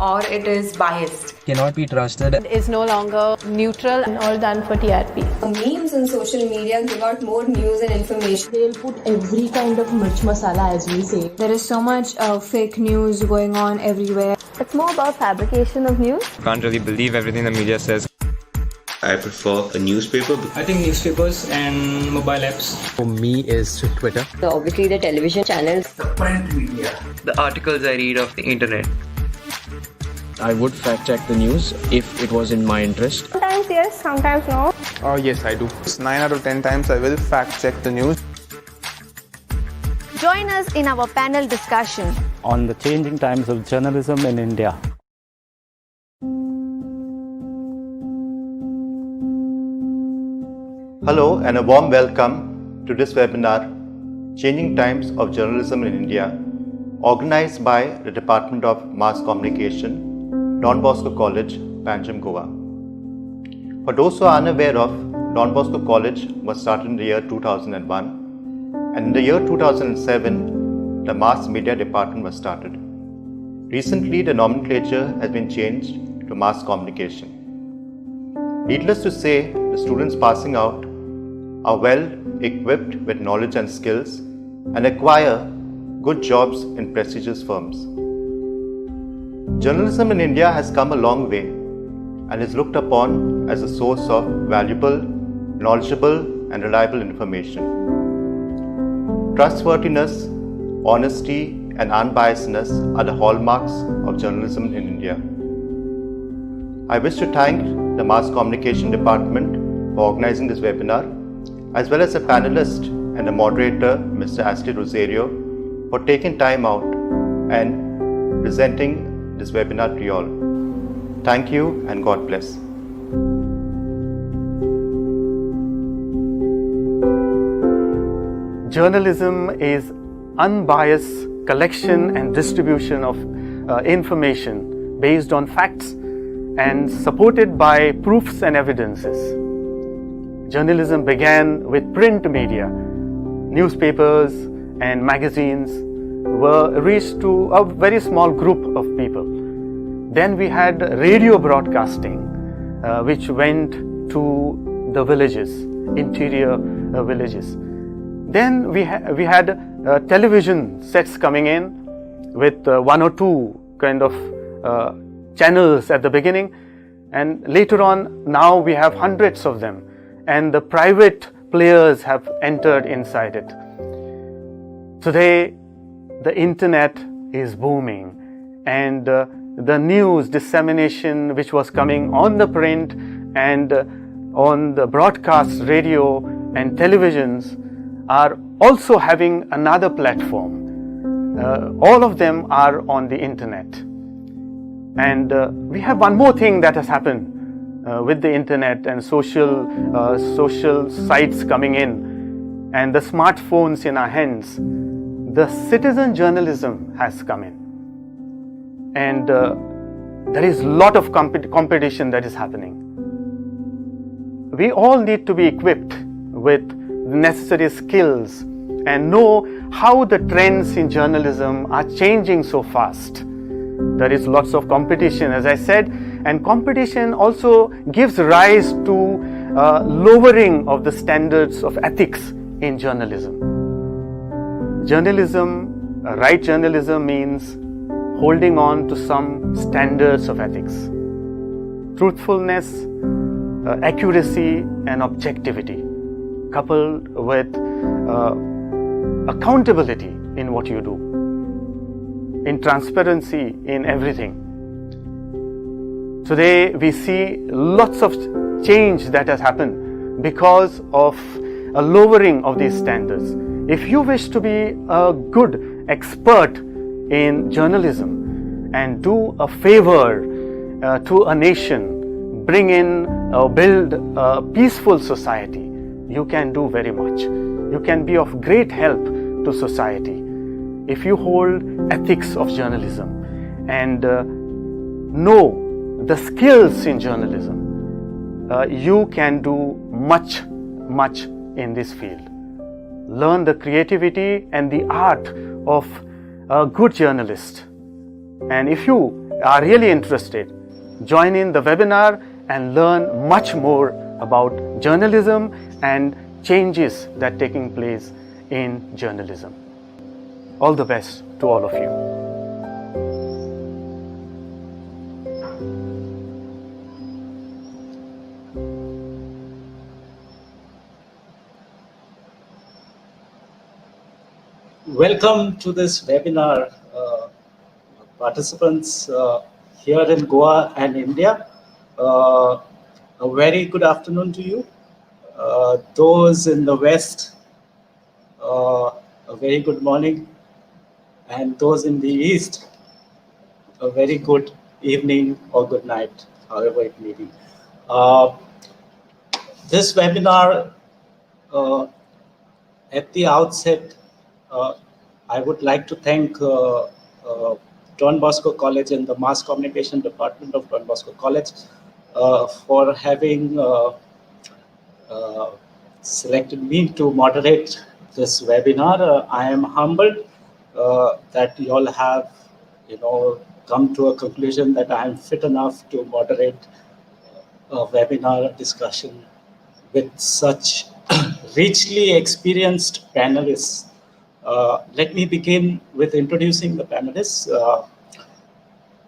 or it is biased. Cannot be trusted. It is no longer neutral and all done for TRP. Memes on social media give out more news and information. They'll put every kind of mirch masala, as we say. There is so much fake news going on everywhere. It's more about fabrication of news. Can't really believe everything the media says. I prefer a newspaper. I think newspapers and mobile apps. For me is Twitter. So obviously the television channels. The print media. The articles I read of the internet. I would fact check the news if it was in my interest. Sometimes yes, sometimes no. Yes, I do. 9 out of 10 times I will fact check the news. Join us in our panel discussion on the changing times of journalism in India. Hello and a warm welcome to this webinar, Changing Times of Journalism in India, organized by the Department of Mass Communication, Don Bosco College, Panjim, Goa. For those who are unaware of, Don Bosco College was started in the year 2001, and in the year 2007, the Mass Media Department was started. Recently, the nomenclature has been changed to Mass Communication. Needless to say, the students passing out are well equipped with knowledge and skills and acquire good jobs in prestigious firms. Journalism in India has come a long way and is looked upon as a source of valuable, knowledgeable and reliable information. Trustworthiness, honesty and unbiasedness are the hallmarks of journalism in India. I wish to thank the Mass Communication Department for organizing this webinar, as well as the panelist and the moderator, Mr. Ashley Rosario, for taking time out and presenting this webinar to you all. Thank you and God bless. Journalism is unbiased collection and distribution of information based on facts and supported by proofs and evidences. Journalism began with print media. Newspapers and magazines were reached to a very small group of people. Then we had radio broadcasting, which went to the villages, interior villages. Then we had television sets coming in with one or two kind of channels at the beginning, and later on now we have hundreds of them, and the private players have entered inside it. Today the internet is booming, and the news dissemination which was coming on the print and on the broadcast radio and televisions are also having another platform. All of them are on the internet. And we have one more thing that has happened with the internet and social sites coming in and the smartphones in our hands. The citizen journalism has come in, and there is a lot of competition that is happening. We all need to be equipped with the necessary skills and know how the trends in journalism are changing so fast. There is lots of competition, as I said, and competition also gives rise to lowering of the standards of ethics in journalism. Right journalism means holding on to some standards of ethics. Truthfulness, accuracy and objectivity, coupled with accountability in what you do, in transparency in everything. Today we see lots of change that has happened because of a lowering of these standards. If you wish to be a good expert in journalism and do a favor to a nation, bring in, build a peaceful society, you can do very much. You can be of great help to society. If you hold ethics of journalism and know the skills in journalism, you can do much in this field. Learn the creativity and the art of a good journalist. And if you are really interested, join in the webinar and learn much more about journalism and changes that are taking place in journalism. All the best to all of you. Welcome to this webinar, participants here in Goa and India. A very good afternoon to you. Those in the West, a very good morning. And those in the East, a very good evening or good night, however it may be. This webinar, at the outset, I would like to thank Don Bosco College and the Mass Communication Department of Don Bosco College for having selected me to moderate this webinar. I am humbled that you all have, come to a conclusion that I am fit enough to moderate a webinar discussion with such richly experienced panelists. Let me begin with introducing the panelists.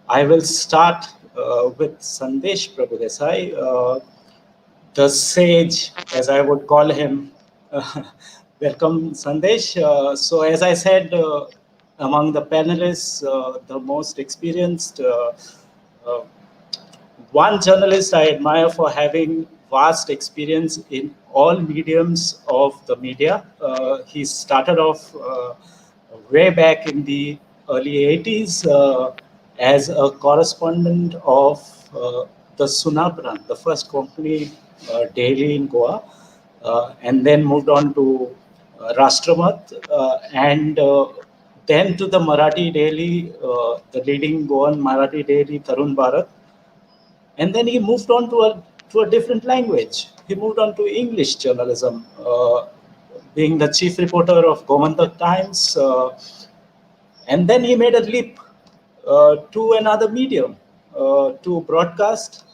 I will start with 𝗪𝗪𝗍𝗪𝗍, the sage, as I would call him. Welcome, Sandesh. So as I said, among the panelists, the most experienced, one journalist I admire for having vast experience in all mediums of the media. He started off way back in the early 80s as a correspondent of the Sunabran, the first company daily in Goa, and then moved on to Rashtramat, and then to the Marathi daily, the leading Goan Marathi daily, Tarun Bharat. And then he moved on to a different language. He moved on to English journalism, being the chief reporter of Gomantak Times. And then he made a leap to another medium, to broadcast.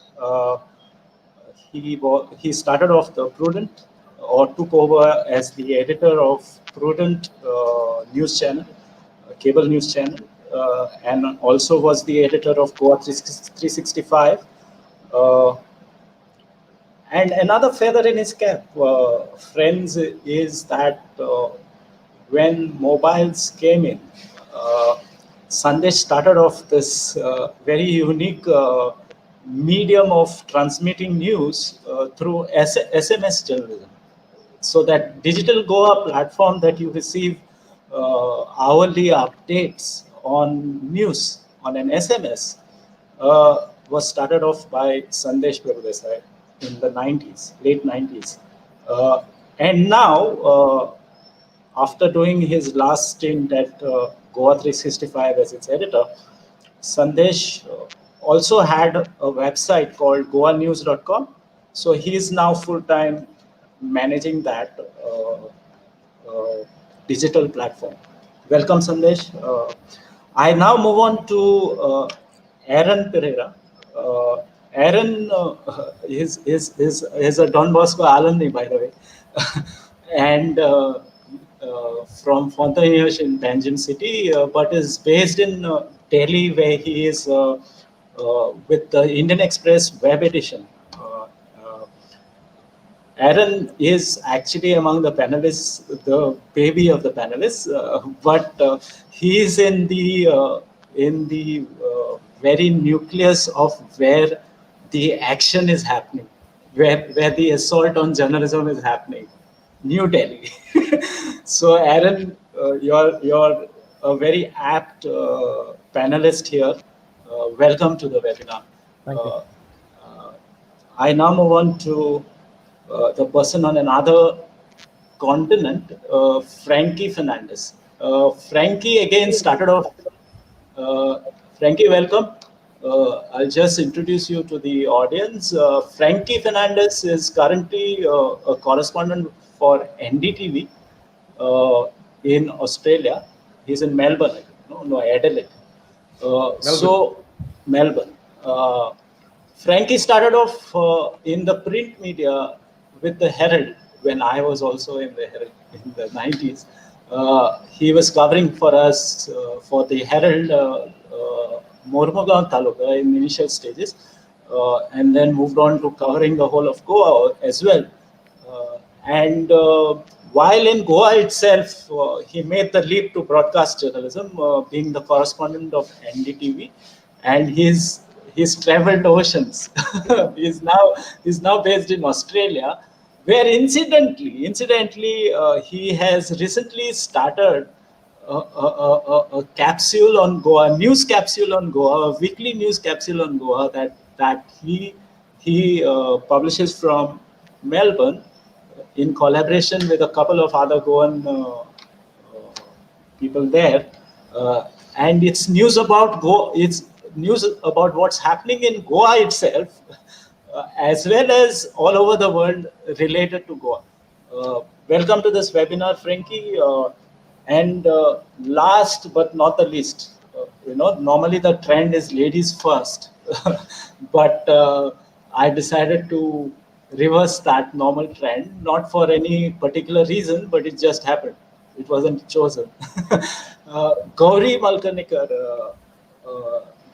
He started off the Prudent, or took over as the editor of Prudent news channel, cable news channel, and also was the editor of Goa 365. And another feather in his cap, friends, is that when mobiles came in, Sandesh started off this very unique medium of transmitting news through SMS journalism. So that Digital Goa platform that you receive hourly updates on news on an SMS was started off by 𝗪𝗪𝗍𝗪𝗍 in the 90s, late 90s. And now, after doing his last stint at Goa 365 as its editor, Sandesh also had a website called goanews.com. So he is now full-time managing that digital platform. Welcome, Sandesh. I now move on to Aaron Pereira. Aaron is a Don Bosco alumni, by the way, and from 𝗪𝗪𝗱𝗏 in Panjim City, but is based in Delhi, where he is with the Indian Express web edition. Aaron is actually among the panelists, the baby of the panelists, but he is in the very nucleus of where the action is happening, where the assault on journalism is happening, New Delhi. So Aaron, you're a very apt panelist here. Welcome to the webinar. Thank you. I now move on to the person on another continent, 𝗪𝗪𝗱𝗏𝗪𝗏𝗏 Fernandez. Frankie again started off. Frankie, welcome. I'll just introduce you to the audience. 𝗪𝗪𝗱𝗏𝗪𝗏𝗏 Fernandez is currently a correspondent for NDTV in Australia. He's in Melbourne, no, Adelaide. So Melbourne. Frankie started off in the print media with the Herald when I was also in the Herald in the 90s. He was covering for us for the Herald Mormugaon Taluka in initial stages, and then moved on to covering the whole of Goa as well. And while in Goa itself, he made the leap to broadcast journalism, being the correspondent of NDTV, and he's traveled oceans. he's now based in Australia, where incidentally, he has recently started a capsule on Goa, news capsule on Goa, a weekly news capsule on Goa that he publishes from Melbourne in collaboration with a couple of other Goan people there, and it's news about It's news about what's happening in Goa itself, as well as all over the world related to Goa. Welcome to this webinar, Frankie. And last but not the least, normally the trend is ladies first, but I decided to reverse that normal trend, not for any particular reason, but it just happened. It wasn't chosen. Gauri Malkanikar.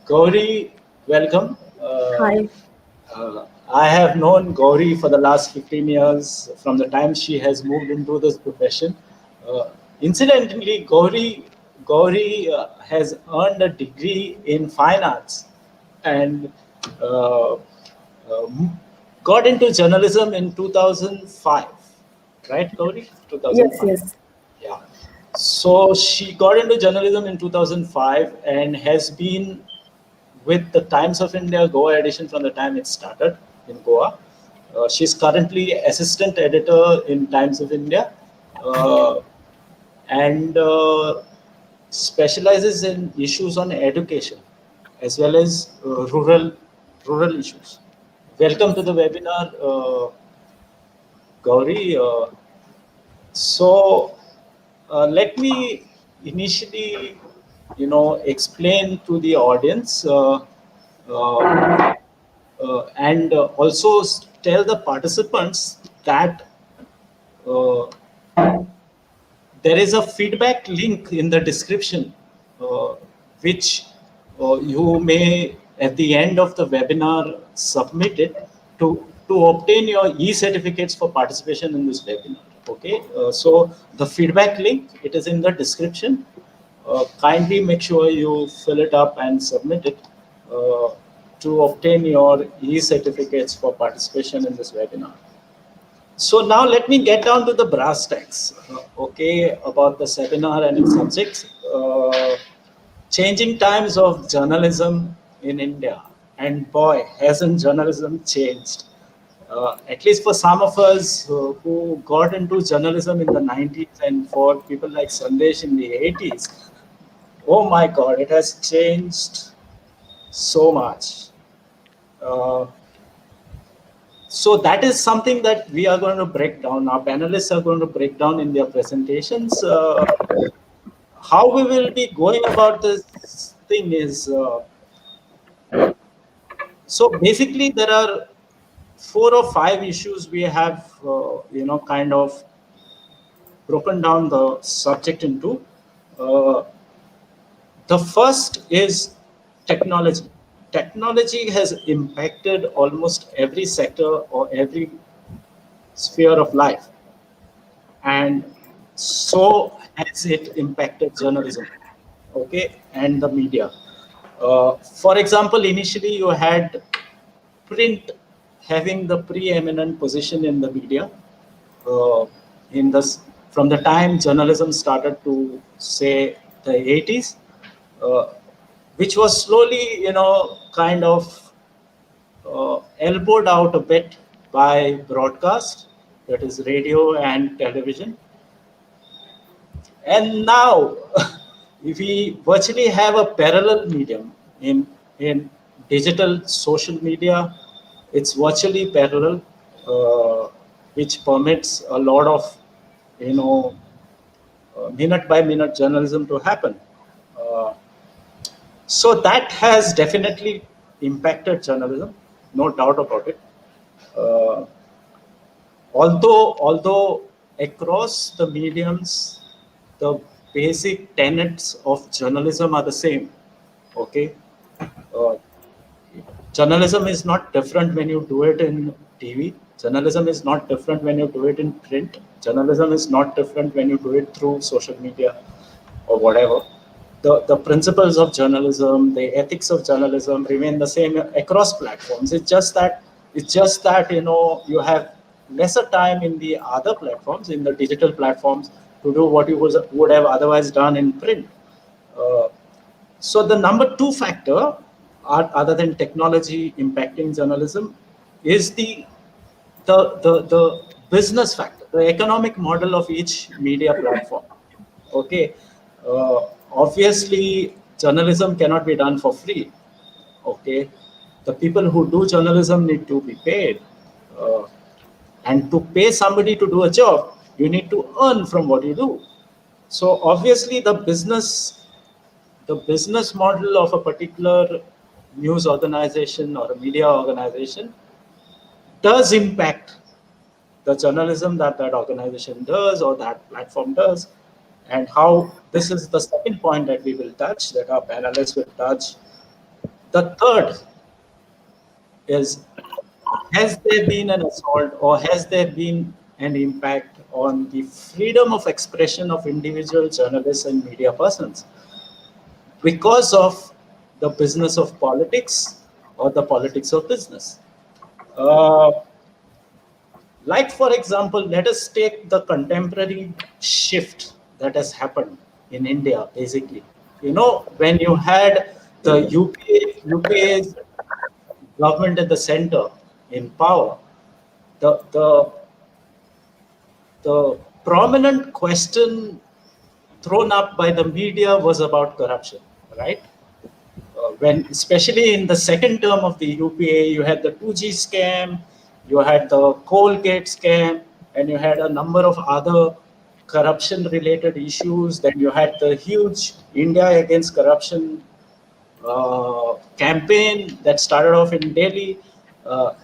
Gauri, welcome. Hi. I have known Gauri for the last 15 years, from the time she has moved into this profession. Incidentally, Gauri has earned a degree in fine arts and got into journalism in 2005, right, Gauri? 2005. Yes. Yeah. So she got into journalism in 2005 and has been with the Times of India Goa edition from the time it started in Goa. She's currently assistant editor in Times of India and specializes in issues on education as well as rural issues. Welcome to the webinar, Gauri. So let me initially, explain to the audience and also tell the participants that there is a feedback link in the description, which you may, at the end of the webinar, submit it to obtain your e-certificates for participation in this webinar. Okay, so the feedback link, it is in the description. Kindly make sure you fill it up and submit it to obtain your e-certificates for participation in this webinar. So now let me get down to the brass tacks, about the seminar and its subjects. Changing times of journalism in India. And boy, hasn't journalism changed. At least for some of us who got into journalism in the 90s and for people like Sandesh in the 80s, oh my God, it has changed so much. So that is something that we are going to break down. Our panelists are going to break down in their presentations. How we will be going about this thing is, so basically there are 4 or 5 issues we have, kind of broken down the subject into. The first is technology. Technology has impacted almost every sector or every sphere of life. And so has it impacted journalism, and the media. For example, initially you had print having the preeminent position in the media. From the time journalism started to, say, the 80s, which was slowly, kind of elbowed out a bit by broadcast, that is radio and television. And now we virtually have a parallel medium in digital social media. It's virtually parallel, which permits a lot of, minute by minute journalism to happen. So that has definitely impacted journalism, no doubt about it. Although across the mediums, the basic tenets of journalism are the same. Okay, journalism is not different when you do it in TV. Journalism is not different when you do it in print. Journalism is not different when you do it through social media or whatever. The principles of journalism, the ethics of journalism remain the same across platforms. It's just that you have lesser time in the other platforms, in the digital platforms, to do what you would have otherwise done in print. So the number two factor, other than technology impacting journalism, is the business factor, the economic model of each media platform. Okay, obviously journalism cannot be done for free. Okay, the people who do journalism need to be paid, and to pay somebody to do a job, you need to earn from what you do. So obviously the business model of a particular news organization or a media organization does impact the journalism that organization does or that platform does, and how this is the second point that we will touch, that our panelists will touch. The third is, has there been an assault or has there been an impact on the freedom of expression of individual journalists and media persons because of the business of politics or the politics of business? Like, for example, let us take the contemporary shift that has happened in India, basically. When you had the UPA's government at the center in power, the prominent question thrown up by the media was about corruption, right? When, especially in the second term of the UPA, you had the 2G scam, you had the coal gate scam, and you had a number of other corruption-related issues. Then you had the huge India Against Corruption campaign that started off in Delhi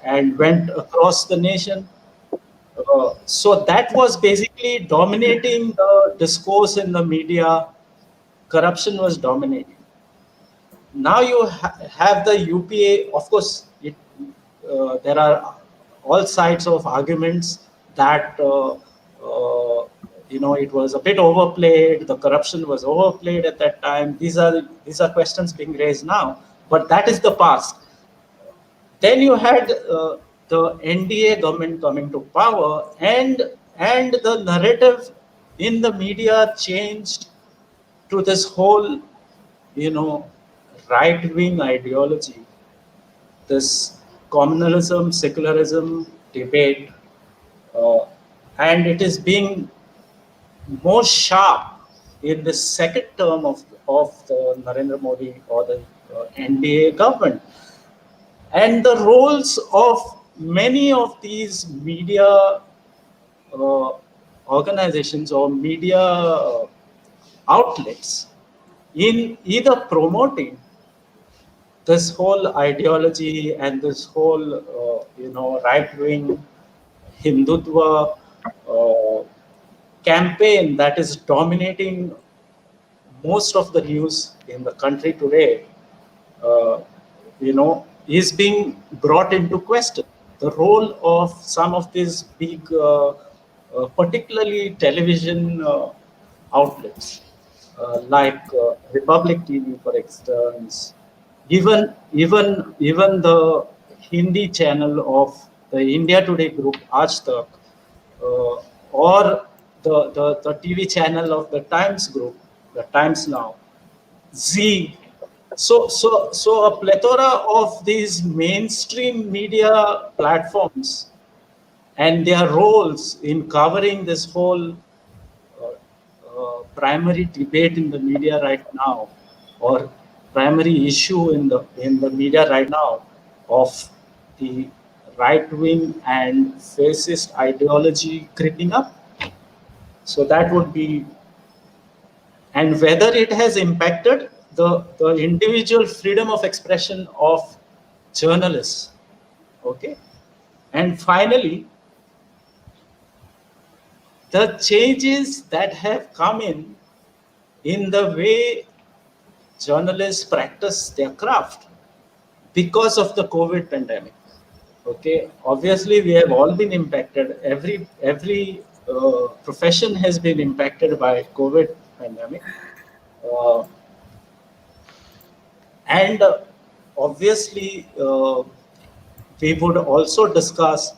and went across the nation. So that was basically dominating the discourse in the media. Corruption was dominating. Now you have the UPA. Of course, there are all sides of arguments that it was a bit overplayed. The corruption was overplayed at that time. These are questions being raised now, but that is the past. Then you had the NDA government coming to power, and the narrative in the media changed to this whole, right-wing ideology, this communalism, secularism debate, and it is being more sharp in the second term of the Narendra Modi or the NDA government. And the roles of many of these media organizations or media outlets in either promoting this whole ideology and this whole, right-wing Hindutva campaign that is dominating most of the news in the country today, is being brought into question. The role of some of these big, particularly television outlets, like Republic TV, for instance, even the Hindi channel of the India Today group, 𝗪𝗏, or the TV channel of the Times group, the Times Now, Zee. So a plethora of these mainstream media platforms and their roles in covering this whole primary debate in the media right now, or primary issue in the media right now, of the right-wing and fascist ideology creeping up. So that would be, and whether it has impacted the individual freedom of expression of journalists. Okay, and finally, the changes that have come in the way journalists practice their craft because of the COVID pandemic. Okay, obviously we have all been impacted. Every profession has been impacted by COVID pandemic, and obviously we would also discuss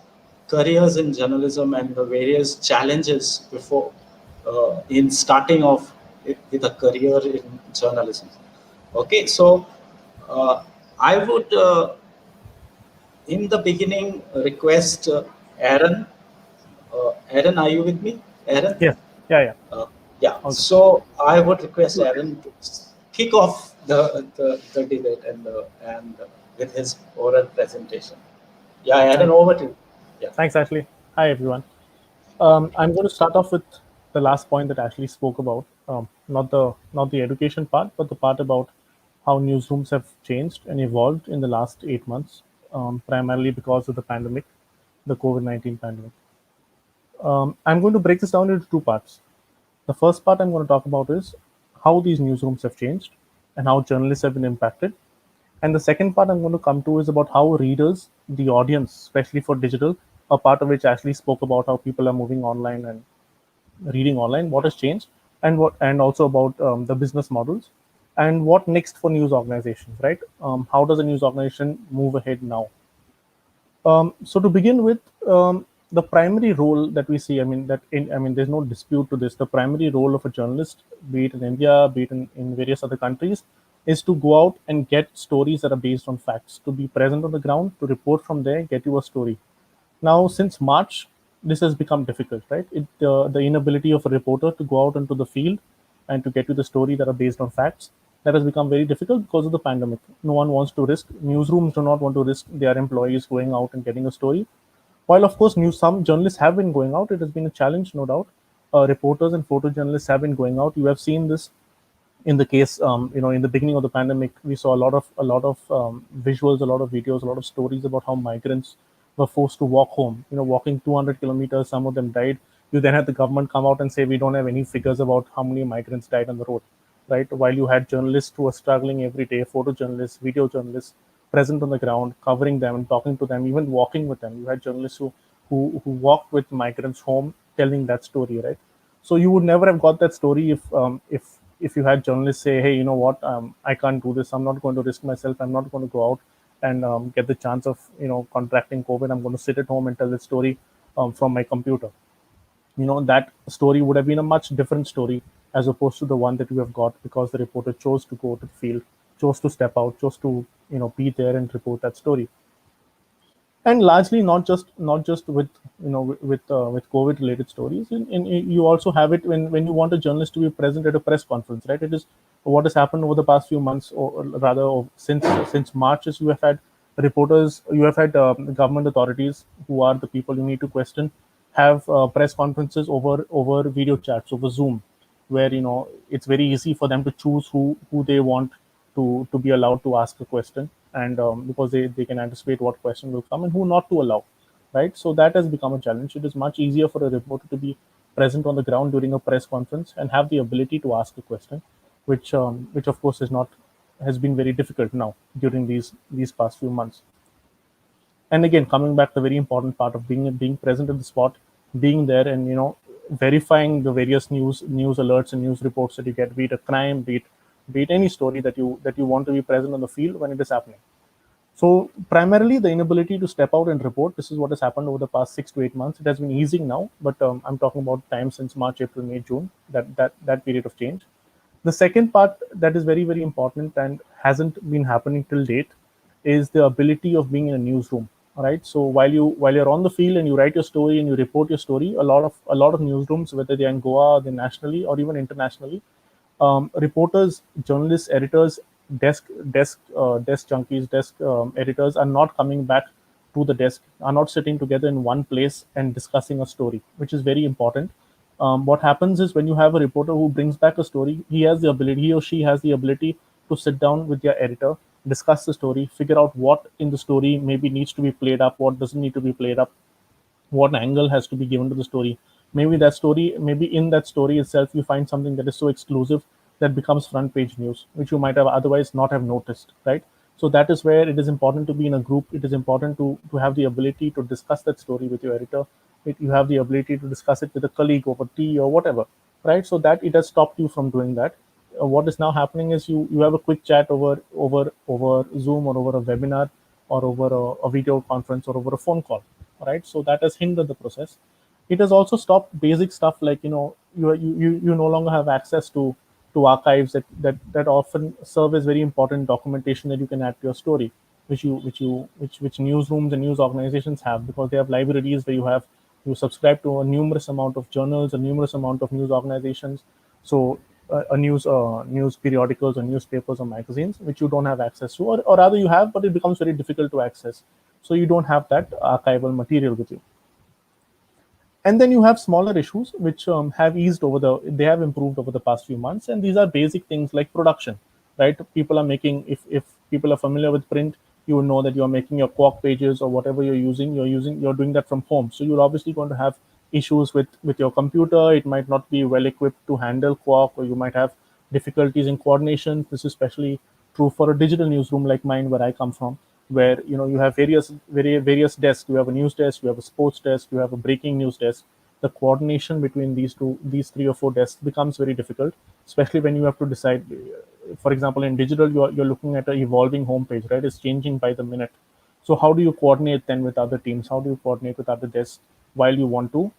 careers in journalism and the various challenges before in starting off with a career in journalism. Okay, so I would in the beginning request Aaron. Aaron, are you with me? Aaron? Yes. Yeah. Yeah. Okay. So I would request Aaron to kick off the debate and with his oral presentation. Yeah, Aaron, over to you. Yeah. Thanks, Ashley. Hi, everyone. I'm going to start off with the last point that Ashley spoke about, not the education part, but the part about how newsrooms have changed and evolved in the last 8 months, primarily because of the pandemic, the COVID-19 pandemic. I'm going to break this down into two parts. The first part I'm going to talk about is how these newsrooms have changed and how journalists have been impacted. And the second part I'm going to come to is about how readers, the audience, especially for digital, a part of which Ashley spoke about how people are moving online and reading online, what has changed, and also about the business models and what next for news organizations, right? How does a news organization move ahead now? So to begin with, the primary role that we see, there's no dispute to this. The primary role of a journalist, be it in India, be it in various other countries, is to go out and get stories that are based on facts, to be present on the ground, to report from there, get you a story. Now, since March, this has become difficult, right? The inability of a reporter to go out into the field and to get you the story that are based on facts, that has become very difficult because of the pandemic. No one wants to risk, newsrooms do not want to risk their employees going out and getting a story. While, of course, some journalists have been going out, it has been a challenge, no doubt. Reporters and photojournalists have been going out. You have seen this in the case, in the beginning of the pandemic, we saw a lot of visuals, a lot of videos, a lot of stories about how migrants were forced to walk home, walking 200 kilometers, some of them died. You then had the government come out and say, we don't have any figures about how many migrants died on the road, right? While you had journalists who were struggling every day, photojournalists, video journalists, present on the ground, covering them and talking to them, even walking with them. You had journalists who walked with migrants home, telling that story, right? So you would never have got that story if you had journalists say, hey, you know what, I can't do this. I'm not going to risk myself. I'm not going to go out and get the chance of contracting COVID. I'm going to sit at home and tell the story from my computer. That story would have been a much different story as opposed to the one that you have got because the reporter chose to go to the field, chose to step out, chose to be there and report that story. And largely not just with COVID related stories. You also have it when you want a journalist to be present at a press conference, right? It is what has happened over the past few months, or rather since March, is you have had reporters, you have had government authorities who are the people you need to question, have press conferences over video chats, over Zoom, where it's very easy for them to choose who they want to be allowed to ask a question, and because they can anticipate what question will come and who not to allow, right? So that has become a challenge. It is much easier for a reporter to be present on the ground during a press conference and have the ability to ask a question, which of course has been very difficult now during these past few months. And again, coming back to the very important part of being present at the spot, being there and verifying the various news alerts and news reports that you get, be it a crime, be it any story that you want to be present on the field when it is happening. So primarily the inability to step out and report, this is what has happened over the past 6 to 8 months. It has been easing now, but I'm talking about time since March, April, May, June, that period of change. The second part that is very, very important and hasn't been happening till date is the ability of being in a newsroom. Right. So while you're on the field and you write your story and you report your story, a lot of newsrooms, whether they're in Goa, they're nationally or even internationally, reporters, journalists, editors, desk junkies, desk editors are not coming back to the desk, are not sitting together in one place and discussing a story, which is very important. What happens is when you have a reporter who brings back a story, he or she has the ability to sit down with their editor, discuss the story, figure out what in the story maybe needs to be played up, what doesn't need to be played up, what angle has to be given to the story. Maybe in that story itself, you find something that is so exclusive that becomes front page news, which you might have otherwise not have noticed, right? So that is where it is important to be in a group. It is important to have the ability to discuss that story with your editor. You have the ability to discuss it with a colleague over tea or whatever, right? So that it has stopped you from doing that. What is now happening is you have a quick chat over Zoom or over a webinar or over a video conference or over a phone call, right? So that has hindered the process. It has also stopped basic stuff like, you no longer have access to archives that often serve as very important documentation that you can add to your story, which newsrooms and news organizations have, because they have libraries where you subscribe to a numerous amount of journals, a numerous amount of news organizations. So news periodicals or newspapers or magazines, which you don't have access to, or rather you have, but it becomes very difficult to access. So you don't have that archival material with you. And then you have smaller issues which have improved over the past few months. And these are basic things like production, right? People are making, if people are familiar with print, you will know that you're making your Quark pages or whatever you're doing that from home. So you're obviously going to have issues with your computer. It might not be well equipped to handle Quark, or you might have difficulties in coordination. This is especially true for a digital newsroom like mine, where I come from, where you have various desks. You have a news desk, you have a sports desk, you have a breaking news desk. The coordination between these 3 or 4 desks becomes very difficult, especially when you have to decide. For example, in digital, you're looking at an evolving homepage, right? It's changing by the minute. So how do you coordinate then with other teams? How do you coordinate with other desks while you want to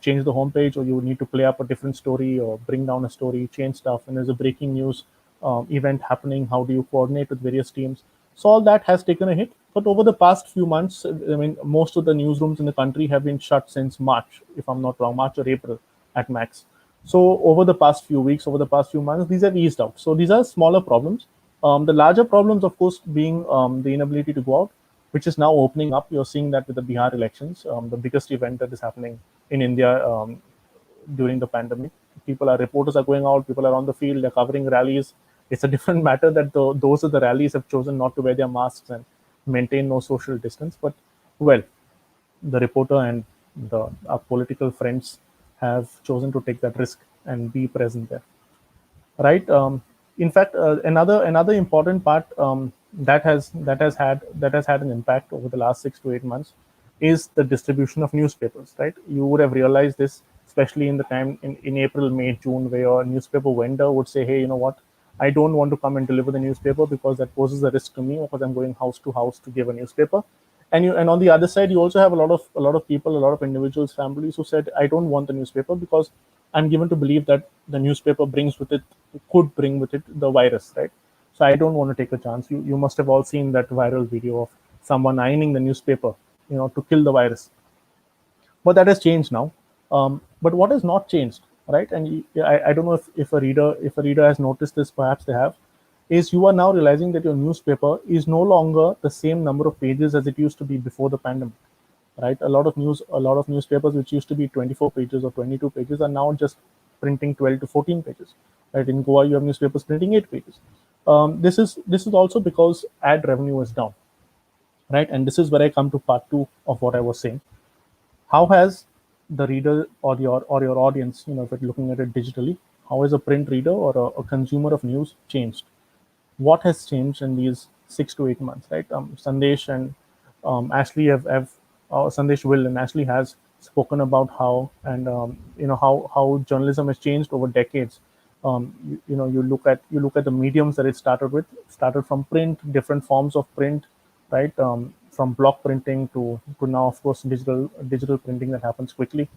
change the homepage, or you need to play up a different story or bring down a story, change stuff, and there's a breaking news event happening? How do you coordinate with various teams? So all that has taken a hit. But over the past few months, most of the newsrooms in the country have been shut since March, if I'm not wrong, March or April at max. So over the past few weeks, over the past few months, these have eased out. So these are smaller problems. The larger problems, of course, being the inability to go out, which is now opening up. You're seeing that with the Bihar elections, the biggest event that is happening in India during the pandemic. Reporters are going out, people are on the field, they're covering rallies. It's a different matter that those of the rallies have chosen not to wear their masks and maintain no social distance. But, well, the reporter and our political friends have chosen to take that risk and be present there, right? In fact, another important part that has had an impact over the last 6 to 8 months is the distribution of newspapers, right? You would have realized this, especially in the time in April, May, June, where your newspaper vendor would say, hey, you know what? I don't want to come and deliver the newspaper because that poses a risk to me, because I'm going house to house to give a newspaper. And on the other side, you also have a lot of people, a lot of individuals, families who said, I don't want the newspaper because I'm given to believe that the newspaper could bring with it the virus, right? So I don't want to take a chance. You must have all seen that viral video of someone ironing the newspaper, to kill the virus. But that has changed now. But what has not changed, right? And I don't know if a reader has noticed this, perhaps they have, is you are now realizing that your newspaper is no longer the same number of pages as it used to be before the pandemic, right? A lot of newspapers which used to be 24 pages or 22 pages are now just printing 12 to 14 pages, right? In Goa, you have newspapers printing 8 pages. This is also because ad revenue is down, right? And this is where I come to part 2 of what I was saying. How has the reader or your audience, if you're looking at it digitally, how has a print reader or a consumer of news changed? What has changed in these 6 to 8 months, right? Sandesh and Ashley Sandesh will and Ashley has spoken about how how journalism has changed over decades. You look at the mediums that it started from print, different forms of print, right? From block printing to now, of course, digital printing that happens quickly,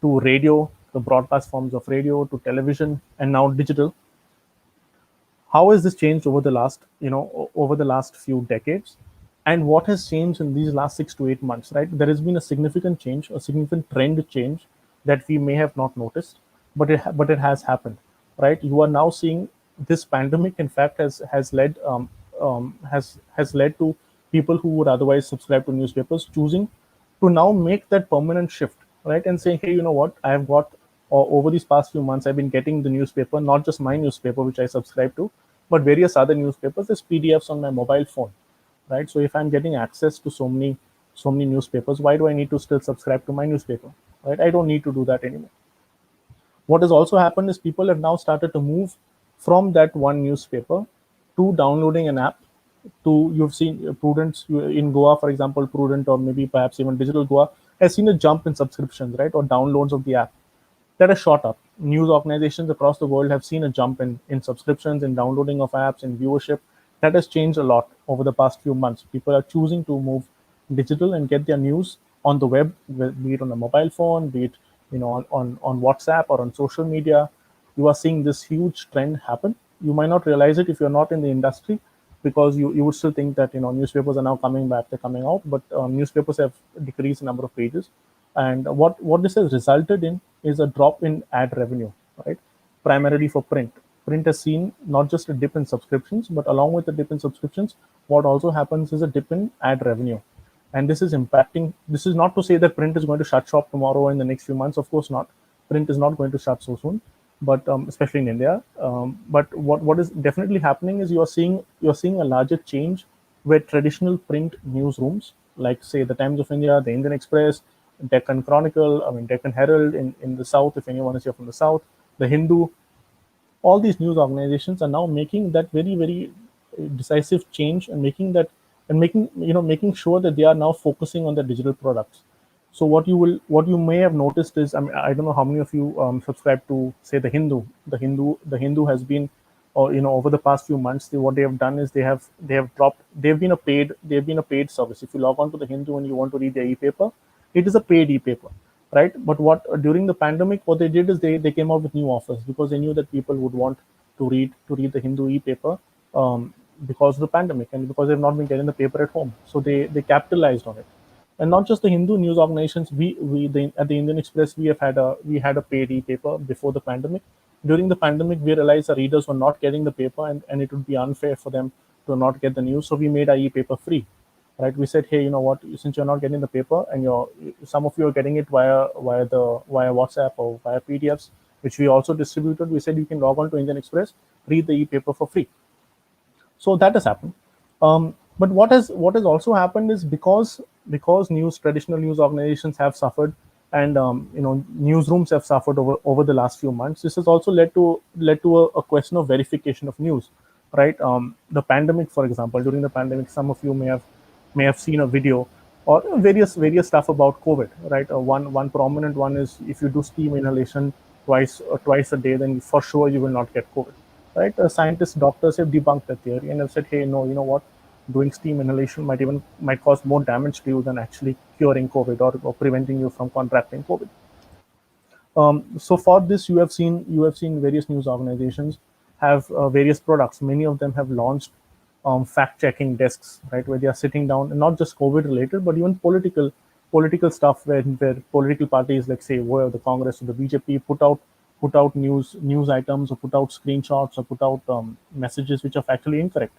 to radio, the broadcast forms of radio, to television, and now digital. How has this changed over the last few decades? And what has changed in these last 6 to 8 months, right? There has been a significant change, a significant trend change that we may have not noticed, but it has happened, right? You are now seeing this pandemic, in fact, has led to people who would otherwise subscribe to newspapers choosing to now make that permanent shift, right? And saying, hey, you know what? I have got over these past few months, I've been getting the newspaper, not just my newspaper, which I subscribe to, but various other newspapers as PDFs on my mobile phone, right? So if I'm getting access to so many newspapers, why do I need to still subscribe to my newspaper, right? I don't need to do that anymore. What has also happened is people have now started to move from that one newspaper to downloading an app. You've seen Prudent in Goa, for example, Prudent, or maybe perhaps even Digital Goa has seen a jump in subscriptions, right, or downloads of the app. That has shot up. News organizations across the world have seen a jump in subscriptions, in downloading of apps, in viewership. That has changed a lot over the past few months. People are choosing to move digital and get their news on the web, be it on a mobile phone, be it on WhatsApp or on social media. You are seeing this huge trend happen. You might not realize it if you're not in the industry, because you would still think that newspapers are now coming back, they're coming out, but newspapers have decreased the number of pages. And what this has resulted in is a drop in ad revenue, right? Primarily for print. Print has seen not just a dip in subscriptions, but along with the dip in subscriptions, what also happens is a dip in ad revenue. And this is impacting, this is not to say that print is going to shut shop tomorrow or in the next few months. Of course not. Print is not going to shut so soon, but especially in India. But what is definitely happening is you're seeing a larger change where traditional print newsrooms, like say the Times of India, the Indian Express, Deccan Chronicle, Deccan Herald in the south, if anyone is here from the south, the Hindu, all these news organizations are now making that very, very decisive change and making sure that they are now focusing on the digital products. So what you may have noticed is, I don't know how many of you subscribe to, say, the Hindu. The Hindu has been, over the past few months, what they have done is they've been a paid service. If you log on to the Hindu and you want to read their e-paper, it is a paid e-paper, right? But during the pandemic, what they did is they came up with new offers, because they knew that people would want to read the Hindu e-paper because of the pandemic and because they've not been getting the paper at home. So they capitalized on it. And not just the Hindu news organizations, at the Indian Express, we had a paid e-paper before the pandemic. During the pandemic, we realized our readers were not getting the paper, and it would be unfair for them to not get the news. So we made our e-paper free, right? We said, hey, you know what? Since you're not getting the paper, and some of you are getting it via WhatsApp or via PDFs, which we also distributed, we said you can log on to Indian Express, read the e-paper for free. So that has happened. But what has also happened is because traditional news organizations have suffered, and newsrooms have suffered over the last few months. This has also led to a question of verification of news, right? The pandemic, for example, during the pandemic, some of you may have seen a video or various stuff about COVID, right? One prominent one is, if you do steam inhalation twice a day, then for sure you will not get COVID, right? Scientists, doctors have debunked that theory and have said, hey, no, you know what? Doing steam inhalation might cause more damage to you than actually curing COVID or preventing you from contracting COVID. So for this, you have seen various news organizations have various products. Many of them have launched fact-checking desks, right, where they are sitting down, and not just COVID related, but even political stuff, where political parties, like say the Congress or the BJP, put out news items, or put out screenshots, or put out messages which are factually incorrect.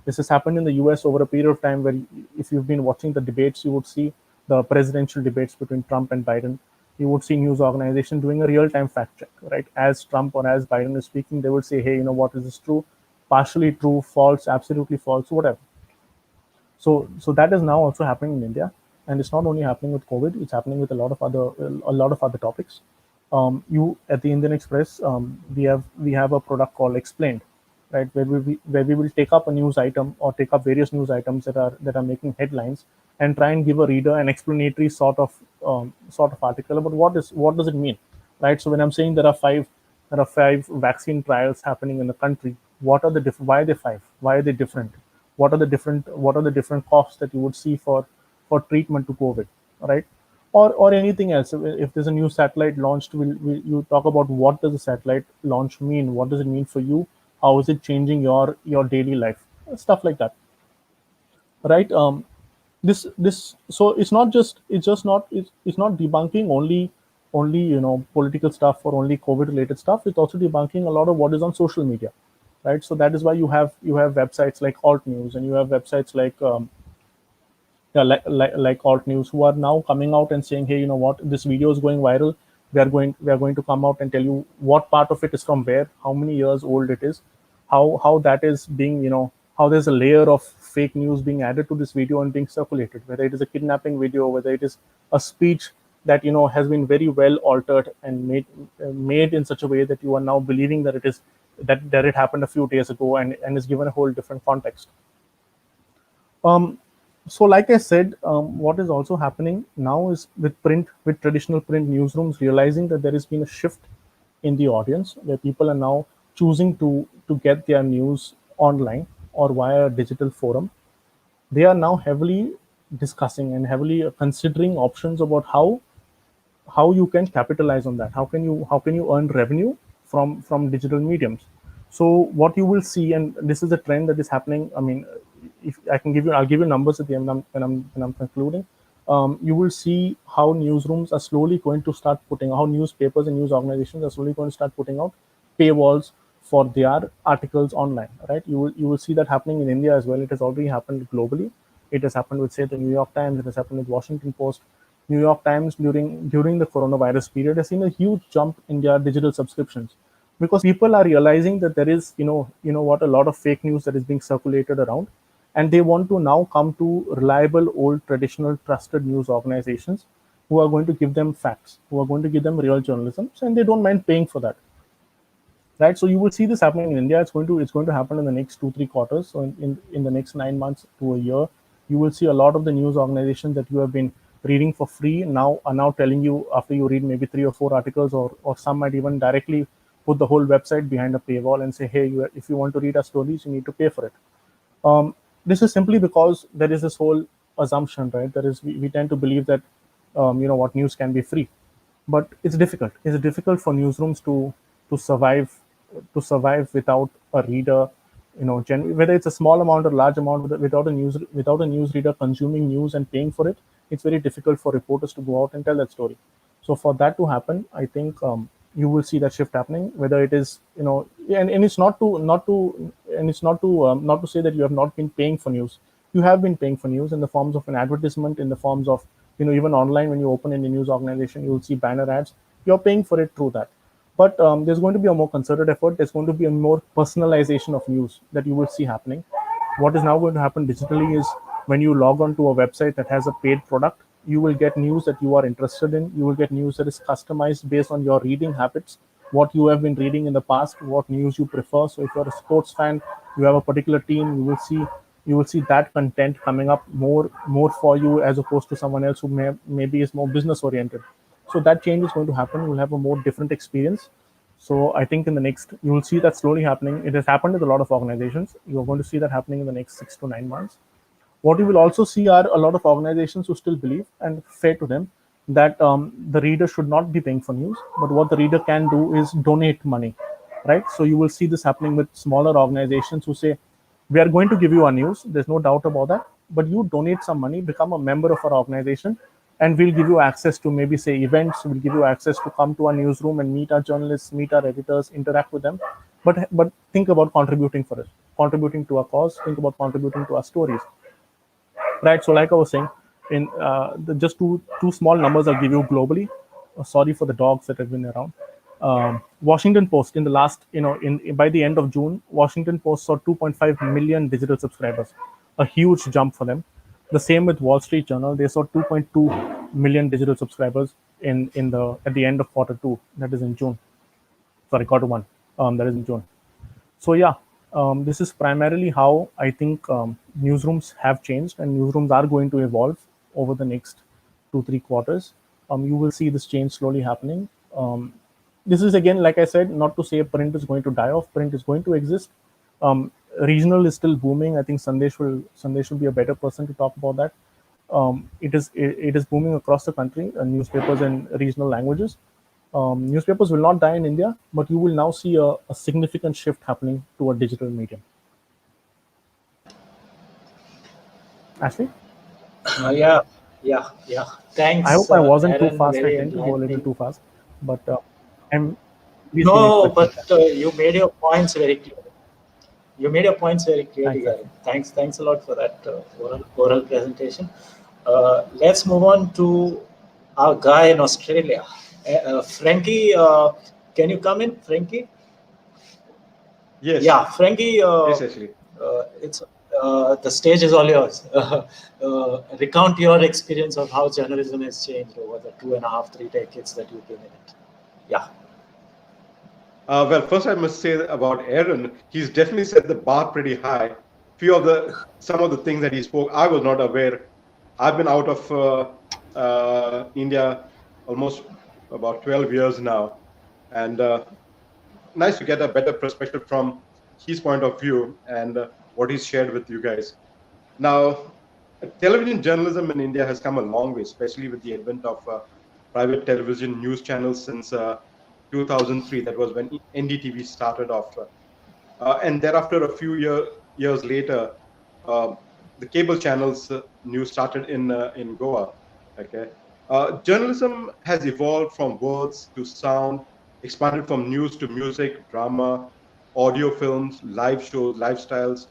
This has happened in the US over a period of time, where if you've been watching the debates, you would see the presidential debates between Trump and Biden. You would see news organizations doing a real-time fact check, right? As Trump or as Biden is speaking, they would say, hey, you know what, is this true? Partially true, false, absolutely false, whatever. So that is now also happening in India, and it's not only happening with COVID; it's happening with a lot of other topics. You at the Indian Express, we have a product called Explained, right, where we will take up a news item, or take up various news items that are making headlines, and try and give a reader an explanatory sort of article about what does it mean, right? So when I'm saying there are five vaccine trials happening in the country, what are the why are they five? Why are they different? What are the different costs that you would see for treatment to COVID, right? Or anything else. If there's a new satellite launched, you talk about what does the satellite launch mean? What does it mean for you? How is it changing your daily life? Stuff like that, right? So it's not debunking only political stuff or only COVID related stuff. It's also debunking a lot of what is on social media, right? So that is why you have websites like Alt News, and you have websites like Alt News, who are now coming out and saying, hey, you know what, this video is going viral. We are going to come out and tell you what part of it is from where, how many years old it is, how that is being, how there's a layer of fake news being added to this video and being circulated, whether it is a kidnapping video, whether it is a speech that has been very well altered and made in such a way that you are now believing that it happened a few days ago and is given a whole different context. So like I said, what is also happening now is with traditional print newsrooms realizing that there has been a shift in the audience where people are now choosing to get their news online or via a digital forum. They are now heavily discussing and heavily considering options about how you can capitalize on that. How can you earn revenue from digital mediums? So what you will see, and this is a trend that is happening. I mean, if I can I'll give you numbers at the end when I'm concluding. You will see how newsrooms are slowly going to start how newspapers and news organizations are slowly going to start putting out paywalls for their articles online, right? You will see that happening in India as well. It has already happened globally. It has happened with, say, the New York Times. It has happened with Washington Post. New York Times during the coronavirus period has seen a huge jump in their digital subscriptions because people are realizing that there is, a lot of fake news that is being circulated around, and they want to now come to reliable, old, traditional, trusted news organizations who are going to give them facts, who are going to give them real journalism, and they don't mind paying for that. Right, so you will see this happening in India. It's going to happen in the next 2-3 quarters. So in the next 9 months to a year, you will see a lot of the news organizations that you have been reading for free are now telling you, after you read maybe 3 or 4 articles, or some might even directly put the whole website behind a paywall and say, hey, if you want to read our stories, you need to pay for it. This is simply because there is this whole assumption, right? We tend to believe that what news can be free, but it's difficult. It's difficult for newsrooms to survive without a reader, whether it's a small amount or large amount, without a news reader consuming news and paying for it. It's very difficult for reporters to go out and tell that story. So for that to happen, I think you will see that shift happening. Whether it is, and it's not to say that you have not been paying for news. You have been paying for news in the forms of an advertisement, in the forms of, even online when you open any news organization, you will see banner ads. You're paying for it through that. But there's going to be a more concerted effort. There's going to be a more personalization of news that you will see happening. What is now going to happen digitally is when you log on to a website that has a paid product, you will get news that you are interested in. You will get news that is customized based on your reading habits, what you have been reading in the past, what news you prefer. So if you're a sports fan, you have a particular team, you will see that content coming up more for you as opposed to someone else who maybe is more business oriented. So that change is going to happen. You will have a more different experience. So I think you will see that slowly happening. It has happened with a lot of organizations. You're going to see that happening in the next 6 to 9 months. What you will also see are a lot of organizations who still believe, and fair to them, that the reader should not be paying for news, but what the reader can do is donate money, right? So you will see this happening with smaller organizations who say, we are going to give you our news, there's no doubt about that, but you donate some money, become a member of our organization, and we'll give you access to maybe, say, events. We'll give you access to come to our newsroom and meet our journalists, meet our editors, interact with them. But think about contributing for it, contributing to our cause, think about contributing to our stories. Right, so like I was saying, in just two small numbers I'll give you globally. Sorry for the dogs that have been around. Washington Post in the last, by the end of June, Washington Post saw 2.5 million digital subscribers, a huge jump for them. The same with Wall Street Journal. They saw 2.2 million digital subscribers at the end of Q2, that is in June. Sorry, Q1, that is in June. So yeah. This is primarily how I think newsrooms have changed, and newsrooms are going to evolve over the next 2-3 quarters. You will see this change slowly happening. This is, again, like I said, not to say print is going to die off. Print is going to exist. Regional is still booming. I think Sandesh will be a better person to talk about that. It is booming across the country, newspapers in regional languages. Newspapers will not die in India, but you will now see a significant shift happening to a digital medium. Ashley? Yeah. Thanks. I hope I wasn't Aaron, too fast. I very tend to go a little enlightening. too fast, but No, but you made your points very clear. You made your points very clearly. Thanks a lot for that oral presentation. Let's move on to our guy in Australia. Frankie, can you come in, Frankie? Yes. Yeah, Frankie, Yes, actually. it's the stage is all yours. Recount your experience of how journalism has changed over the 2.5, 3 decades that you've been in it. Yeah. Well, first I must say about Aaron, he's definitely set the bar pretty high. Some of the things that he spoke, I was not aware. I've been out of India almost about 12 years now, and nice to get a better perspective from his point of view and what he's shared with you guys. Now, television journalism in India has come a long way, especially with the advent of private television news channels since 2003. That was when NDTV started off. And thereafter, a few years later, the cable channels news started in Goa. Okay, journalism has evolved from words to sound, expanded from news to music, drama, audio films, live shows, lifestyles.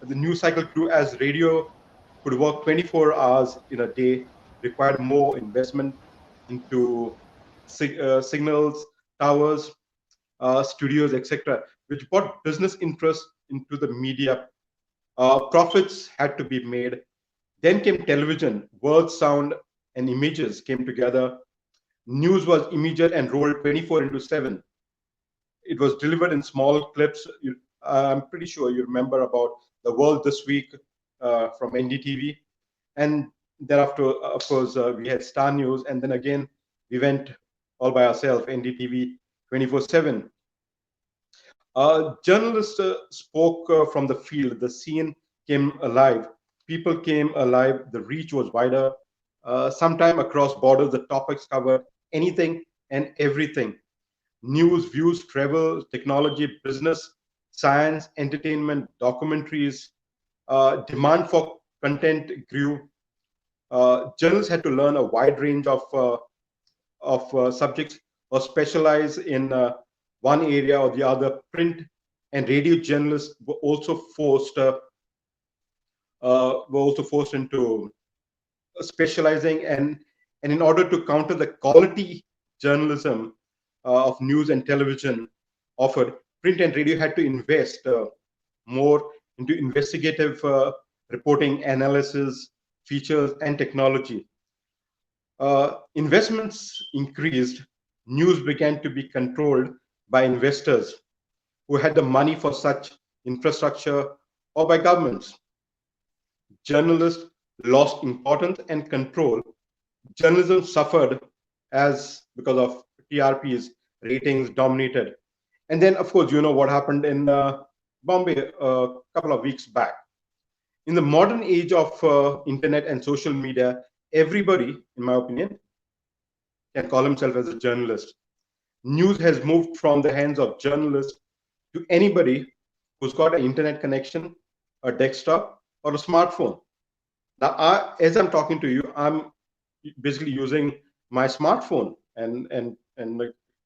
The news cycle grew as radio could work 24 hours in a day, required more investment into signals, towers, studios, etc., which brought business interest into the media. Profits had to be made. Then came television. Words, sound, and images came together. News was immediate and rolled 24/7. It was delivered in small clips. I'm pretty sure you remember about the World This Week from NDTV. And thereafter, of course, we had Star News. And then again, we went all by ourselves, NDTV 24/7. Journalists spoke from the field. The scene came alive. People came alive. The reach was wider. Sometime across borders, the topics covered anything and everything. News, views, travel, technology, business, science, entertainment, documentaries. Demand for content grew. Journalists had to learn a wide range of subjects or specialize in one area or the other. Print and radio journalists were also forced into specializing, and in order to counter the quality journalism of news and television offered, print and radio had to invest more into investigative reporting, analysis, features, and technology. Investments increased. News began to be controlled by investors who had the money for such infrastructure, or by governments. Journalists lost importance and control. Journalism suffered because of TRPs, ratings dominated. And then, of course, you know what happened in Bombay a couple of weeks back. In the modern age of internet and social media, everybody, in my opinion, can call himself as a journalist. News has moved from the hands of journalists to anybody who's got an internet connection, a desktop, or a smartphone. Now, as I'm talking to you, I'm basically using my smartphone and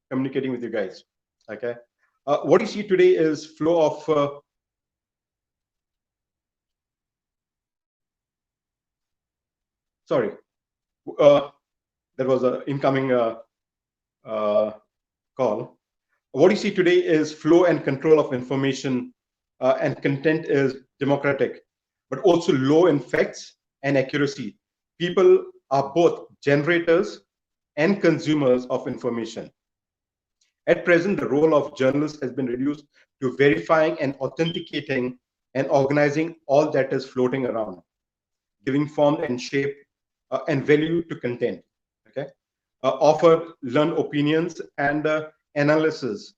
communicating with you guys. Okay, what you see today is flow of sorry, there was an incoming call. What you see today is flow and control of information, and content is democratic, but also low in facts and accuracy. People are both generators and consumers of information. At present, the role of journalists has been reduced to verifying and authenticating and organizing all that is floating around, giving form and shape and value to content. Okay, offer learned opinions and analysis,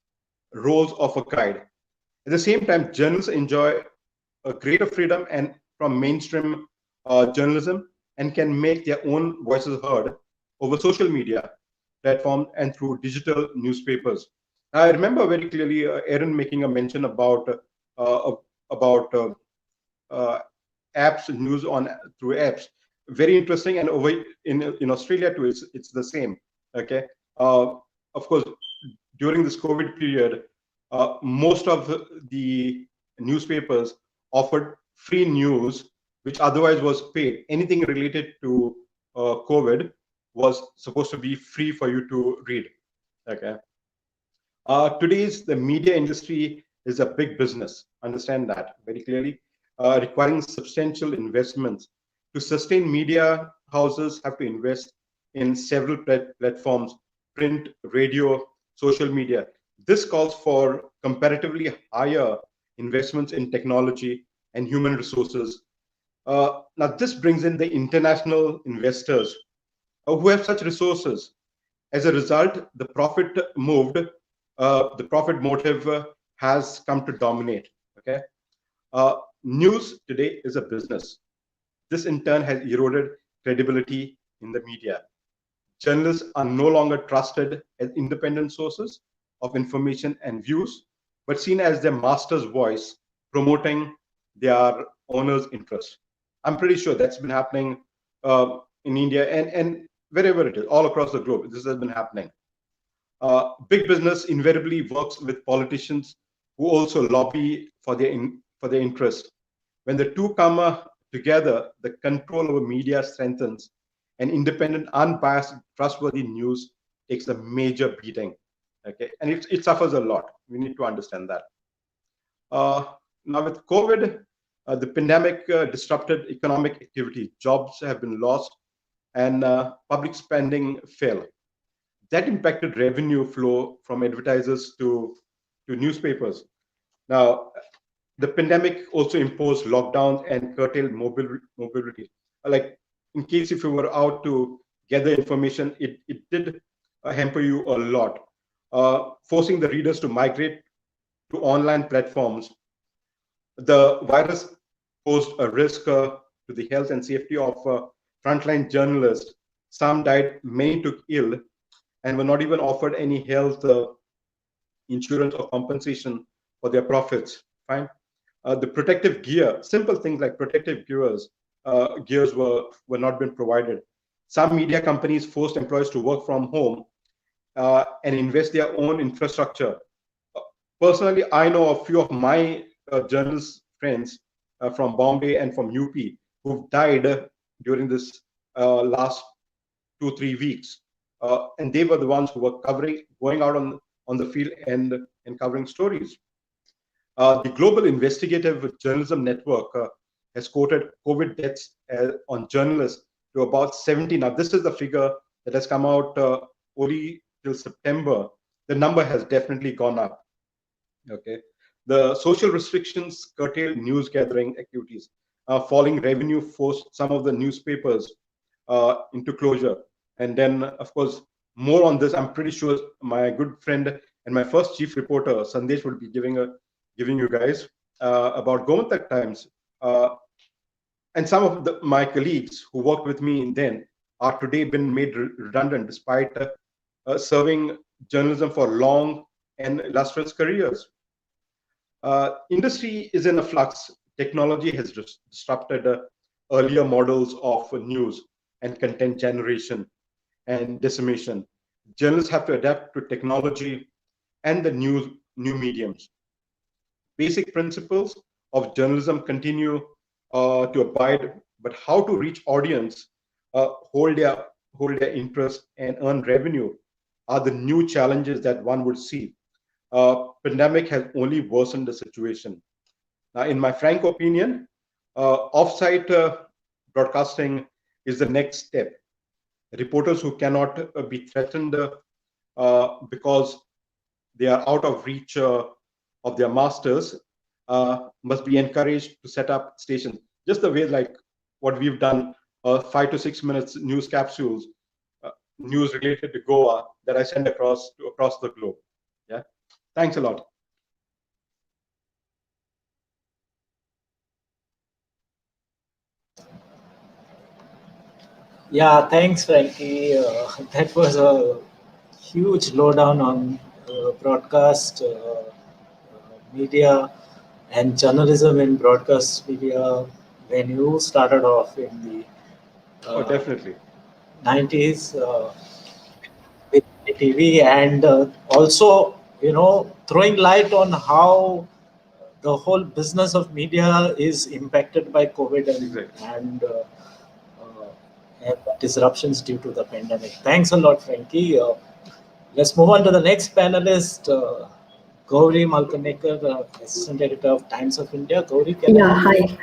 roles of a guide. At the same time, journalists enjoy a greater freedom and from mainstream journalism, and can make their own voices heard over social media platforms and through digital newspapers. I remember very clearly Aaron making a mention about apps, news through apps. Very interesting, and over in Australia too, it's the same. Okay, of course, during this COVID period, most of the newspapers offered free news, which otherwise was paid. Anything related to COVID was supposed to be free for you to read. Okay. Today's the media industry is a big business. Understand that very clearly, requiring substantial investments. To sustain, media houses have to invest in several platforms: print, radio, social media. This calls for comparatively higher investments in technology and human resources. Now, this brings in the international investors who have such resources. As a result, the profit motive has come to dominate. Okay, news today is a business. This in turn has eroded credibility in the media. Journalists are no longer trusted as independent sources of information and views, but seen as their master's voice promoting their owner's interest. I'm pretty sure that's been happening in India and wherever it is, all across the globe. This has been happening. Big business invariably works with politicians who also lobby for their interest. When the two come together, the control over media strengthens, and independent, unbiased, trustworthy news takes a major beating. Okay, and it suffers a lot. We need to understand that. Now with COVID, the pandemic disrupted economic activity. Jobs have been lost, and public spending fell. That impacted revenue flow from advertisers to newspapers. Now, the pandemic also imposed lockdowns and curtailed mobility. Like, in case if you were out to gather information, it did hamper you a lot, forcing the readers to migrate to online platforms. The virus posed a risk to the health and safety of frontline journalists. Some died, many took ill, and were not even offered any health insurance or compensation for their profits. Fine. The protective gear, simple things like protective gears were not been provided. Some media companies forced employees to work from home and invest their own infrastructure. Personally, I know a few of my journalist friends from Bombay and from UP who've died during this last 2-3 weeks. And they were the ones who were going out on the field and covering stories. The Global Investigative Journalism Network has quoted COVID deaths on journalists to about 70. Now, this is the figure that has come out only till September. The number has definitely gone up. Okay, the social restrictions curtailed news gathering activities. Falling revenue forced some of the newspapers into closure. And then, of course, more on this, I'm pretty sure my good friend and my first chief reporter, Sandesh, will be giving you guys about Goan Times. And some of my colleagues who worked with me then are today been made redundant despite serving journalism for long and illustrious careers. Industry is in a flux. Technology has disrupted earlier models of news and content generation and dissemination. Journalists have to adapt to technology and the new mediums. Basic principles of journalism continue to abide, but how to reach audience, hold their interest, and earn revenue are the new challenges that one would see. Pandemic has only worsened the situation. Now, in my frank opinion, off-site broadcasting is the next step. Reporters who cannot be threatened because they are out of reach of their masters must be encouraged to set up stations, just the way like what we've done, 5 to 6 minutes news capsules, news related to Goa that I send across the globe. Yeah, thanks a lot. Yeah, thanks, Frankie. That was a huge lowdown on broadcast media and journalism in broadcast media when you started off in the definitely 90s with TV, and also throwing light on how the whole business of media is impacted by COVID and disruptions due to the pandemic. Thanks a lot, Frankie. Let's move on to the next panelist, 𝗬𝗏𝗵𝗹𝗀𝗀𝗃𝗃, Assistant Editor of Times of India. Gauri, can Hi.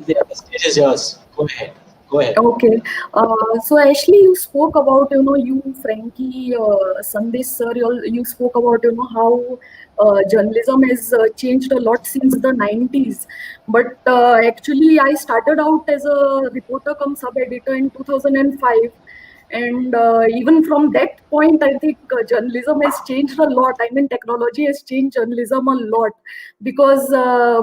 The stage is yours. Go ahead. Go ahead. Okay. So actually, you spoke about, you, Frankie, Sandesh sir, you spoke about, how journalism has changed a lot since the 90s. But actually, I started out as a reporter cum sub-editor in 2005. And even from that point, I think journalism has changed a lot. I mean, technology has changed journalism a lot, because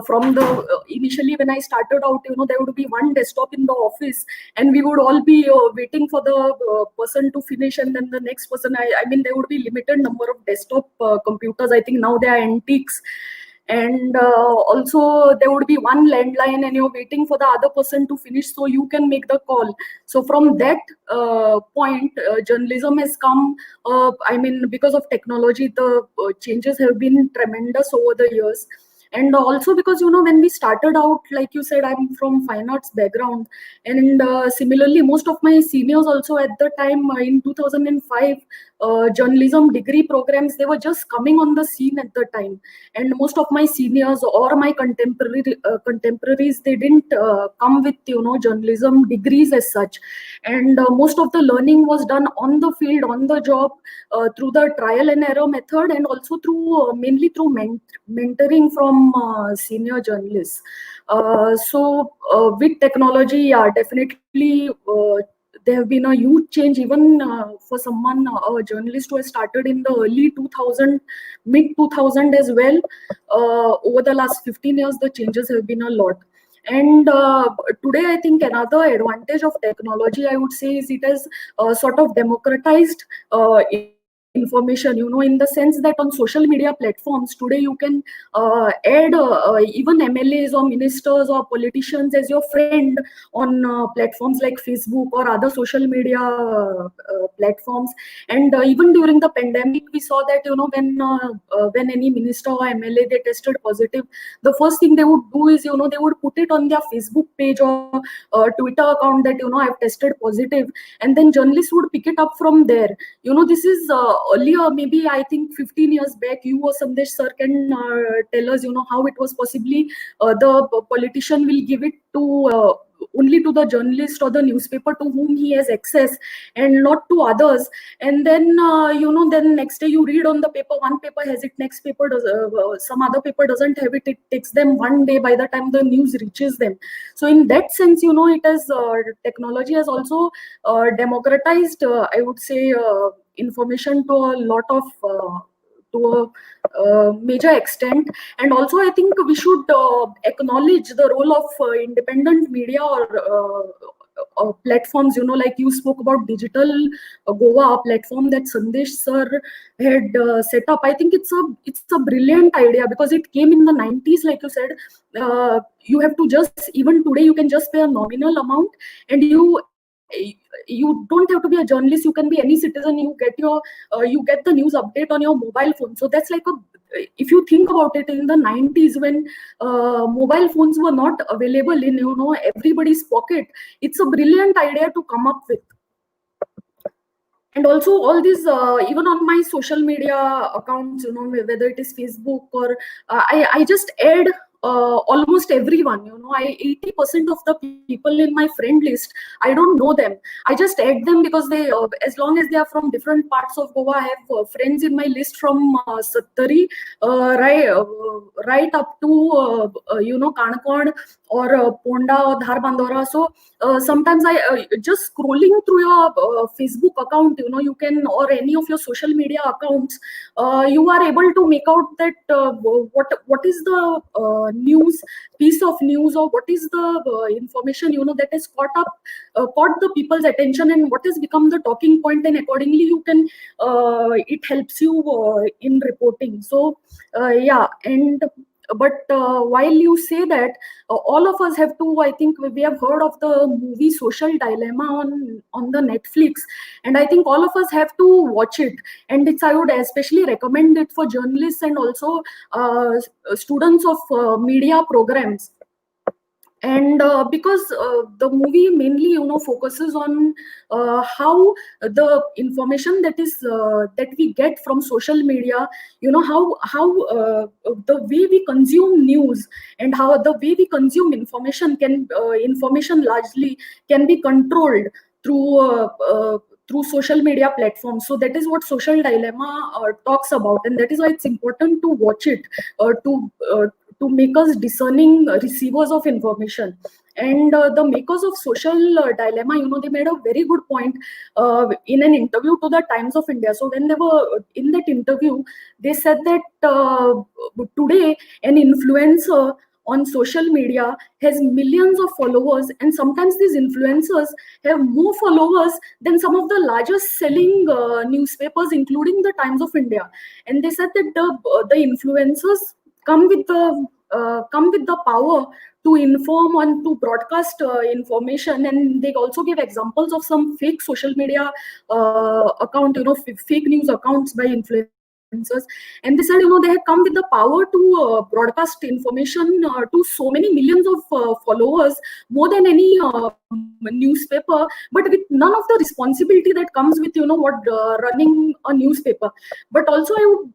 from the initially when I started out, there would be one desktop in the office, and we would all be waiting for the person to finish, and then the next person. I mean, there would be limited number of desktop computers. I think now they are antiques. And also there would be one landline, and you're waiting for the other person to finish so you can make the call. So from that point, journalism has come. I mean, because of technology, the changes have been tremendous over the years. And also because, when we started out, like you said, I'm from fine arts background. And similarly, most of my seniors also at the time in 2005, journalism degree programs, they were just coming on the scene at the time. And most of my seniors or my contemporaries, they didn't come with, journalism degrees as such. And most of the learning was done on the field, on the job, through the trial and error method, and also through mainly through mentoring from senior journalists. So with technology, yeah, definitely there have been a huge change, even for someone, a journalist who has started in the early 2000, mid 2000 as well. Over the last 15 years, the changes have been a lot. And today, I think another advantage of technology, I would say, is it has sort of democratized information, in the sense that on social media platforms today, you can add even MLAs or ministers or politicians as your friend on platforms like Facebook or other social media platforms. And even during the pandemic, we saw that, when any minister or MLA, they tested positive, the first thing they would do is, they would put it on their Facebook page or Twitter account that, I've tested positive, and then journalists would pick it up from there. This is earlier, maybe I think 15 years back, you or Sandesh sir can tell us, how it was possibly the politician will give it to only to the journalist or the newspaper to whom he has access, and not to others. And then then next day you read on the paper, one paper has it, next paper does, some other paper doesn't have it. It takes them one day by the time the news reaches them. So in that sense, it has technology has also democratized, I would say, information to a lot of to a major extent. And also, I think we should acknowledge the role of independent media or platforms, like you spoke about digital Goa, a platform that Sandesh sir had set up. I think it's a brilliant idea, because it came in the 90s, like you said. You have to just, even today, you can just pay a nominal amount, and you don't have to be a journalist. You can be any citizen. You get the news update on your mobile phone. So that's like if you think about it, in the 90s, when mobile phones were not available in everybody's pocket, it's a brilliant idea to come up with. And also all these, even on my social media accounts, whether it is Facebook or I just add almost everyone. 80% of the people in my friend list, I don't know them. I just add them because they, as long as they are from different parts of Goa, I have friends in my list from Sattari, right up to Kanakond or Ponda or Dharbandora. So sometimes I just scrolling through your Facebook account, you can, or any of your social media accounts, you are able to make out that what is the piece of news, or what is the information that has caught the people's attention, and what has become the talking point, and accordingly you can it helps you in reporting. So yeah. And but while you say that, all of us have to, I think we have heard of the movie Social Dilemma on the Netflix, and I think all of us have to watch it. And I would especially recommend it for journalists and also students of media programs. And because the movie mainly focuses on how the information that we get from social media, how the way we consume news and how the way we consume information largely can be controlled through social media platforms. So that is what Social Dilemma talks about, and that is why it's important to watch it to make us discerning receivers of information. And the makers of Social Dilemma, they made a very good point in an interview to the Times of India. So when they were in that interview, they said that today an influencer on social media has millions of followers, and sometimes these influencers have more followers than some of the largest selling newspapers, including the Times of India. And they said that the influencers come with the power to inform and to broadcast information. And they also give examples of some fake social media fake news accounts by influencers. And they said, they had come with the power to broadcast information to so many millions of followers, more than any newspaper, but with none of the responsibility that comes with, running a newspaper. But also I would,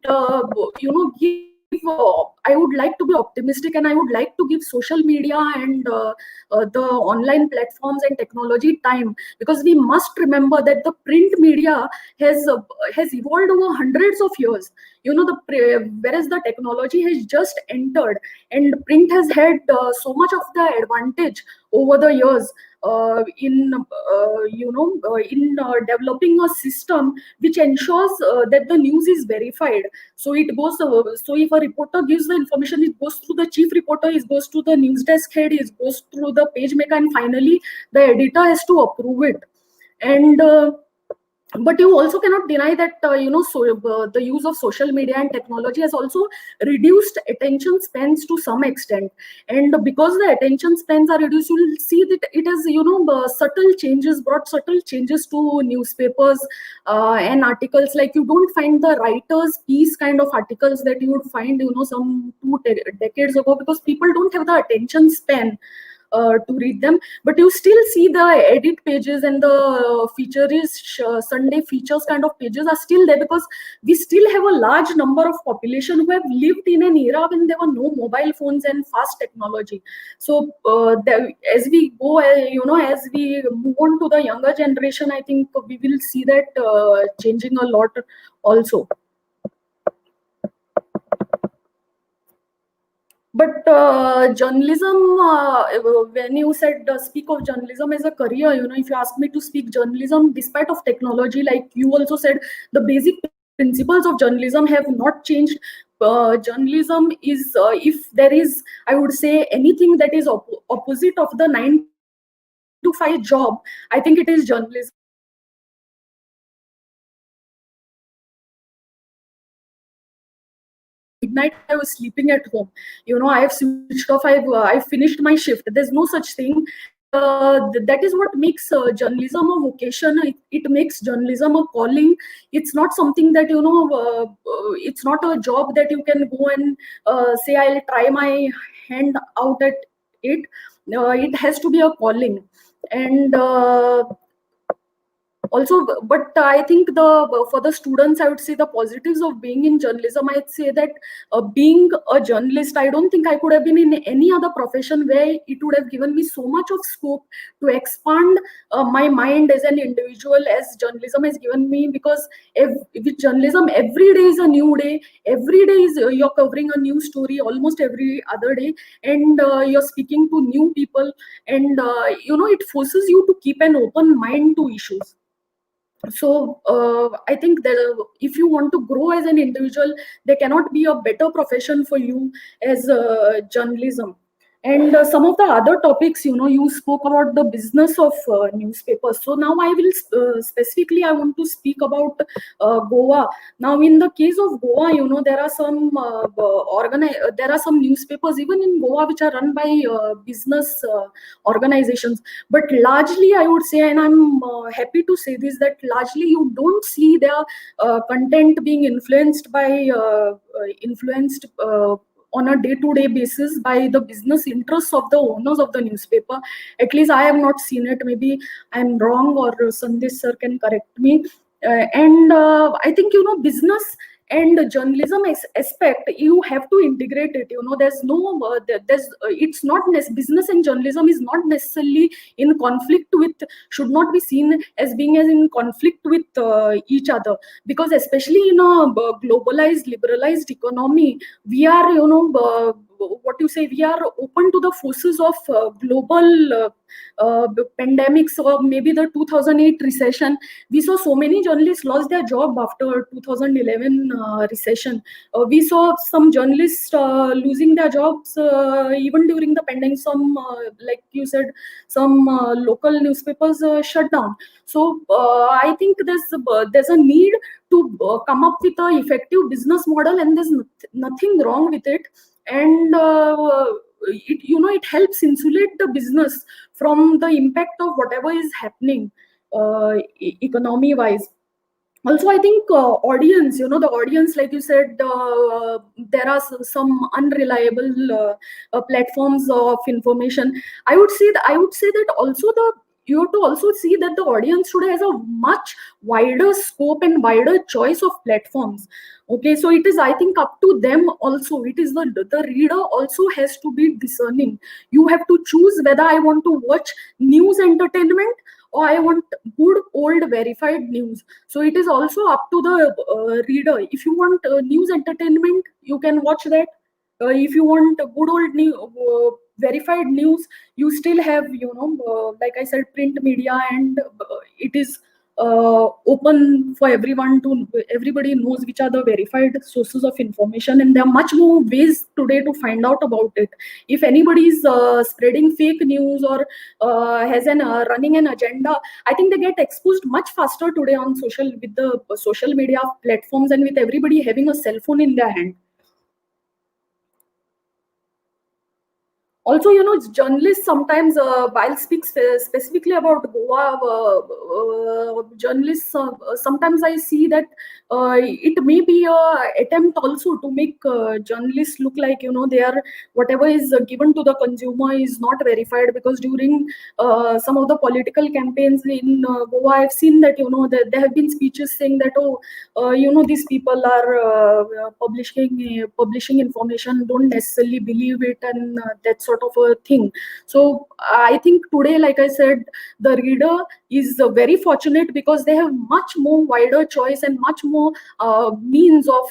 I would like to be optimistic, and I would like to give social media and the online platforms and technology time, because we must remember that the print media has evolved over hundreds of years. Whereas the technology has just entered, and print has had so much of the advantage over the years in developing a system which ensures that the news is verified. So it goes. So if a reporter gives the information, it goes through the chief reporter, it goes to the news desk head, it goes through the page maker, and finally the editor has to approve it. And but you also cannot deny that the use of social media and technology has also reduced attention spans to some extent. And because the attention spans are reduced, you will see that it has brought subtle changes to newspapers and articles. Like, you don't find the writer's piece kind of articles that you would find some 2 decades ago, because people don't have the attention span to read them. But you still see the edit pages and the Sunday features kind of pages are still there, because we still have a large number of population who have lived in an era when there were no mobile phones and fast technology. So as we go, as we move on to the younger generation, I think we will see that changing a lot also. But journalism, when you said speak of journalism as a career, if you ask me to speak journalism, despite of technology, like you also said, the basic principles of journalism have not changed. Journalism is, if there is, I would say, anything that is opposite of the 9-to-5 job, I think it is journalism. Midnight I was sleeping at home. I have switched off. I've finished my shift. There's no such thing. That is what makes journalism a vocation. It makes journalism a calling. It's not something that it's not a job that you can go and say, I'll try my hand out at it. It has to be a calling. And also, but I think for the students, I would say the positives of being in journalism, I'd say that being a journalist, I don't think I could have been in any other profession where it would have given me so much of scope to expand my mind as an individual as journalism has given me. Because with journalism, every day is a new day. Every day is you're covering a new story almost every other day, and you're speaking to new people, and it forces you to keep an open mind to issues. So I think that if you want to grow as an individual, there cannot be a better profession for you as journalism. And some of the other topics, you spoke about the business of newspapers. So now I will specifically, I want to speak about Goa. Now, in the case of Goa, there are some there are some newspapers even in Goa which are run by business organizations. But largely, I would say, and I'm happy to say this, that largely you don't see their content being influenced by on a day-to-day basis by the business interests of the owners of the newspaper. At least I have not seen it. Maybe I'm wrong, or Sandesh sir can correct me. And I think, business and journalism aspect, you have to integrate it. There's no it's not business and journalism is not necessarily in conflict with, should not be seen as being as in conflict with each other, because especially in a globalized, liberalized economy, we are, we are open to the forces of global pandemics, or maybe the 2008 recession. We saw so many journalists lost their job after 2011 recession. We saw some journalists losing their jobs even during the pandemic. Some, like you said, some local newspapers shut down. So I think there's a need to come up with an effective business model, and there's nothing wrong with it. And it helps insulate the business from the impact of whatever is happening economy wise. Also, I think audience, the audience, like you said, there are some unreliable platforms of information. I would say that also you have to also see that the audience today has a much wider scope and wider choice of platforms. Okay, so it is, I think, up to them also. It is the reader also has to be discerning. You have to choose whether I want to watch news entertainment or I want good old verified news. So it is also up to the reader. If you want news entertainment, you can watch that. If you want good old verified news, you still have, like I said, print media, and it is open for everyone to, everybody knows which are the verified sources of information, and there are much more ways today to find out about it. If anybody is spreading fake news or has running an agenda, I think they get exposed much faster today with the social media platforms, and with everybody having a cell phone in their hand. Also, journalists sometimes, while speak specifically about Goa, journalists, sometimes I see that it may be an attempt also to make journalists look like, they are, whatever is given to the consumer is not verified, because during some of the political campaigns in Goa, I've seen that, there have been speeches saying that, these people are publishing information, don't necessarily believe it, and that sort of a thing. So I think today, like I said, the reader is very fortunate because they have much more wider choice and much more means of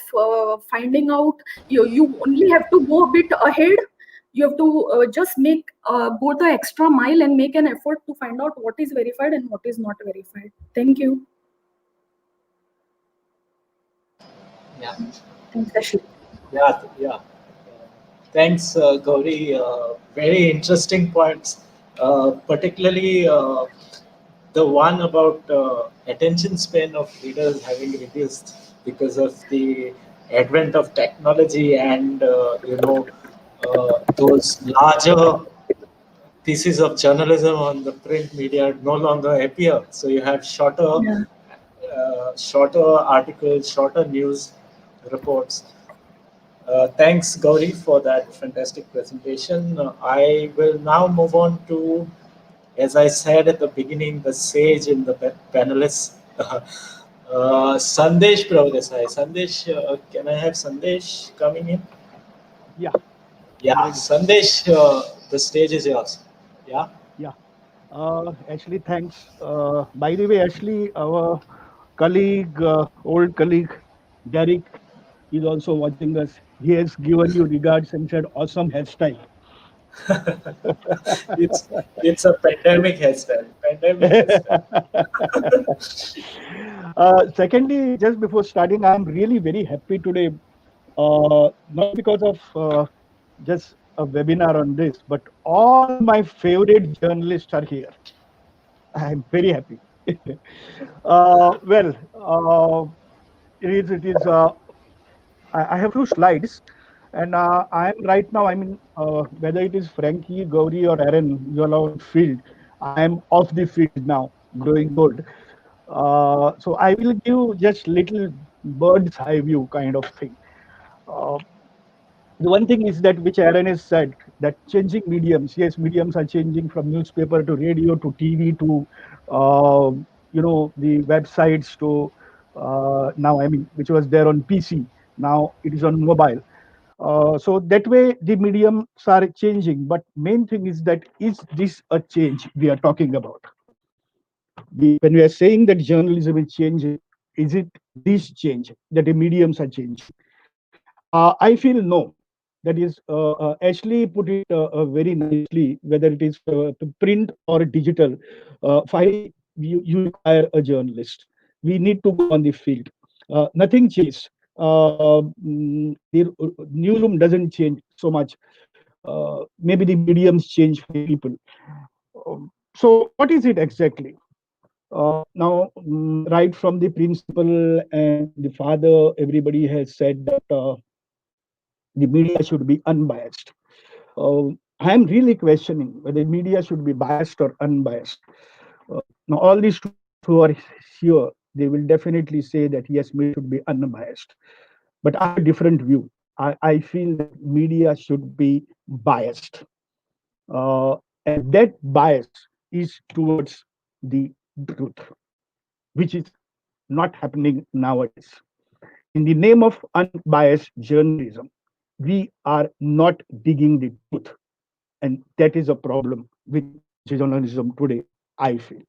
finding out. You only have to go a bit ahead. You have to just go the extra mile and make an effort to find out what is verified and what is not verified. Thank you. Yeah. Thanks, Ashley. Yeah. Thanks, Gauri. Very interesting points, particularly the one about attention span of readers having reduced because of the advent of technology, and those larger pieces of journalism on the print media no longer appear. So you have shorter articles, shorter news reports. Thanks, Gauri, for that fantastic presentation. I will now move on to, as I said at the beginning, the sage in the panelists, Sandesh Pravdesai. Sandesh, can I have Sandesh coming in? Yeah. Sandesh, the stage is yours. Yeah. Ashley, thanks. By the way, Ashley, our colleague, old colleague, Derek, is also watching us. He has given you regards and said, "Awesome hairstyle." It's a pandemic hairstyle. Secondly, just before starting, I'm really very happy today, not because of just a webinar on this, but all my favorite journalists are here. I'm very happy. It is. I have 2 slides, and I am right now. I mean, whether it is Frankie, Gauri, or Aaron, you're on field. I am off the field now, growing good. So I will give just little bird's eye view kind of thing. The one thing is that which Aaron has said, that changing mediums. Yes, mediums are changing from newspaper to radio to TV to the websites to now, I mean, which was there on PC. Now it is on mobile. So that way the mediums are changing. But main thing is that, is this a change we are talking about? When we are saying that journalism is changing, is it this change that the mediums are changing? I feel no. That is, Ashley put it very nicely, whether it is print or digital. Finally, you require a journalist. We need to go on the field. Nothing changes. The newsroom doesn't change so much. Maybe the mediums change for people. So what is it exactly? Now, right from the principal and the father, everybody has said that the media should be unbiased. I am really questioning whether media should be biased or unbiased. Now, all these students who are here, they will definitely say that yes, media should be unbiased. But I have a different view. I feel that media should be biased. And that bias is towards the truth, which is not happening nowadays. In the name of unbiased journalism, we are not digging the truth. And that is a problem with journalism today, I feel.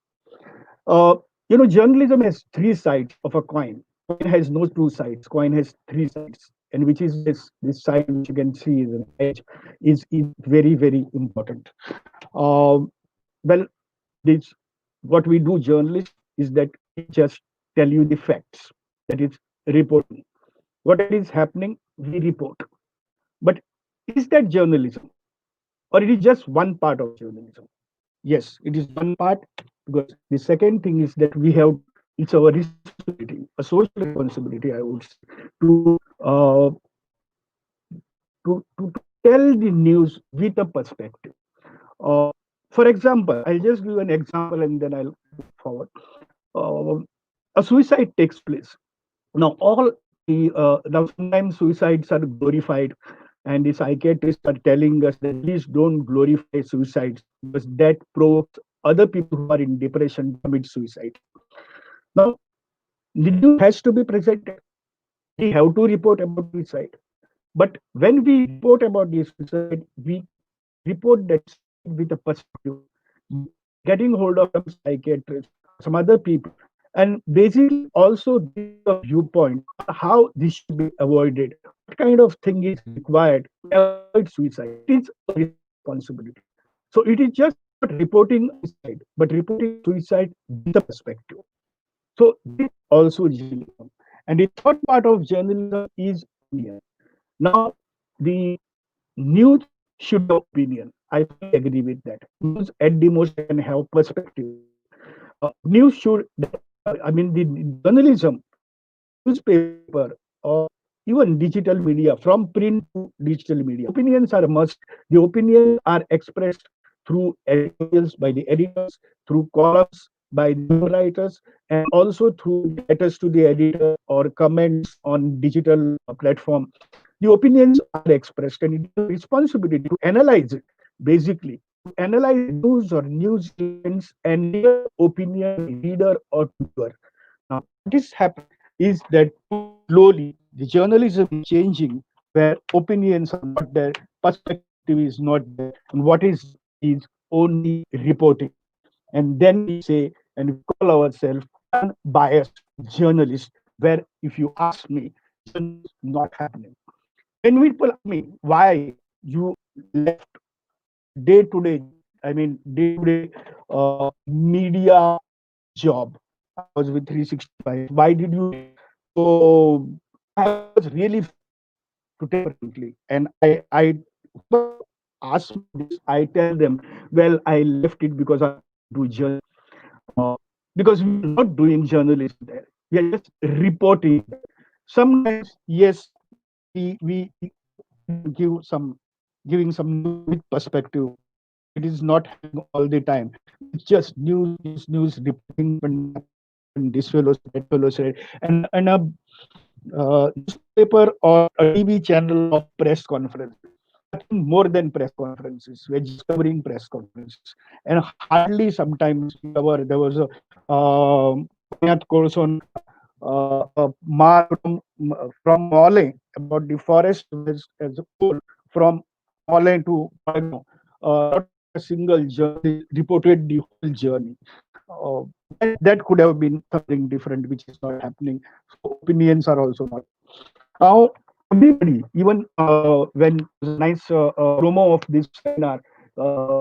Journalism has three sides of a coin. Coin has no two sides. Coin has three sides, and which is this side which you can see is an edge is very, very important. Well, this what we do, journalists, is that we just tell you the facts. That is reporting. What is happening, we report. But is that journalism, or it is just one part of journalism? Yes, it is one part, because the second thing is that we have, it's our responsibility, a social responsibility, I would say, to tell the news with a perspective. For example, I'll just give an example and then I'll move forward. A suicide takes place. Now, now sometimes suicides are glorified, and the psychiatrists are telling us that please don't glorify suicides, because that provokes other people who are in depression to commit suicide. Now, the news has to be presented. We have to report about suicide. But when we report about the suicide, we report that with a perspective, getting hold of some psychiatrists, some other people, and basically also give a viewpoint how this should be avoided. What kind of thing is required to avoid suicide? It is a responsibility. So it is just not reporting suicide, but reporting suicide with a perspective. So this also journalism. And the third part of journalism is opinion. Now, the news should have opinion. I fully agree with that. News at the most can have perspective. News should, the journalism, newspaper, or even digital media, from print to digital media, opinions are a must. The opinions are expressed through editorials by the editors, through columns by the writers, and also through letters to the editor or comments on digital platform. The opinions are expressed, and it is a responsibility to analyze it, basically, to analyze news or news events and their opinion, reader or viewer. Now, what is happening is that slowly the journalism is changing, where opinions are not there, perspective is not there, and what is only reporting. And then we say, and we call ourselves unbiased journalists, where if you ask me, journalism is not happening. When people ask me why you left day-to-day, media job, I was with 365. Why did you? So I was really to take differently, and I ask this. I tell them, well, I left it because I do journalism. Because we are not doing journalism there. We are just reporting. Sometimes, yes, we giving some with perspective. It is not happening all the time. It's just news reporting, and this fellow said, that fellow said, and newspaper or a TV channel of press conference. Nothing more than press conferences. We're just covering press conferences, and hardly sometimes we cover. There was a course on Mar from Mole about the forest as a whole from Mole to not a single journey reported the whole journey. That could have been something different, which is not happening. So opinions are also not. Now, everybody, even when nice promo of this seminar,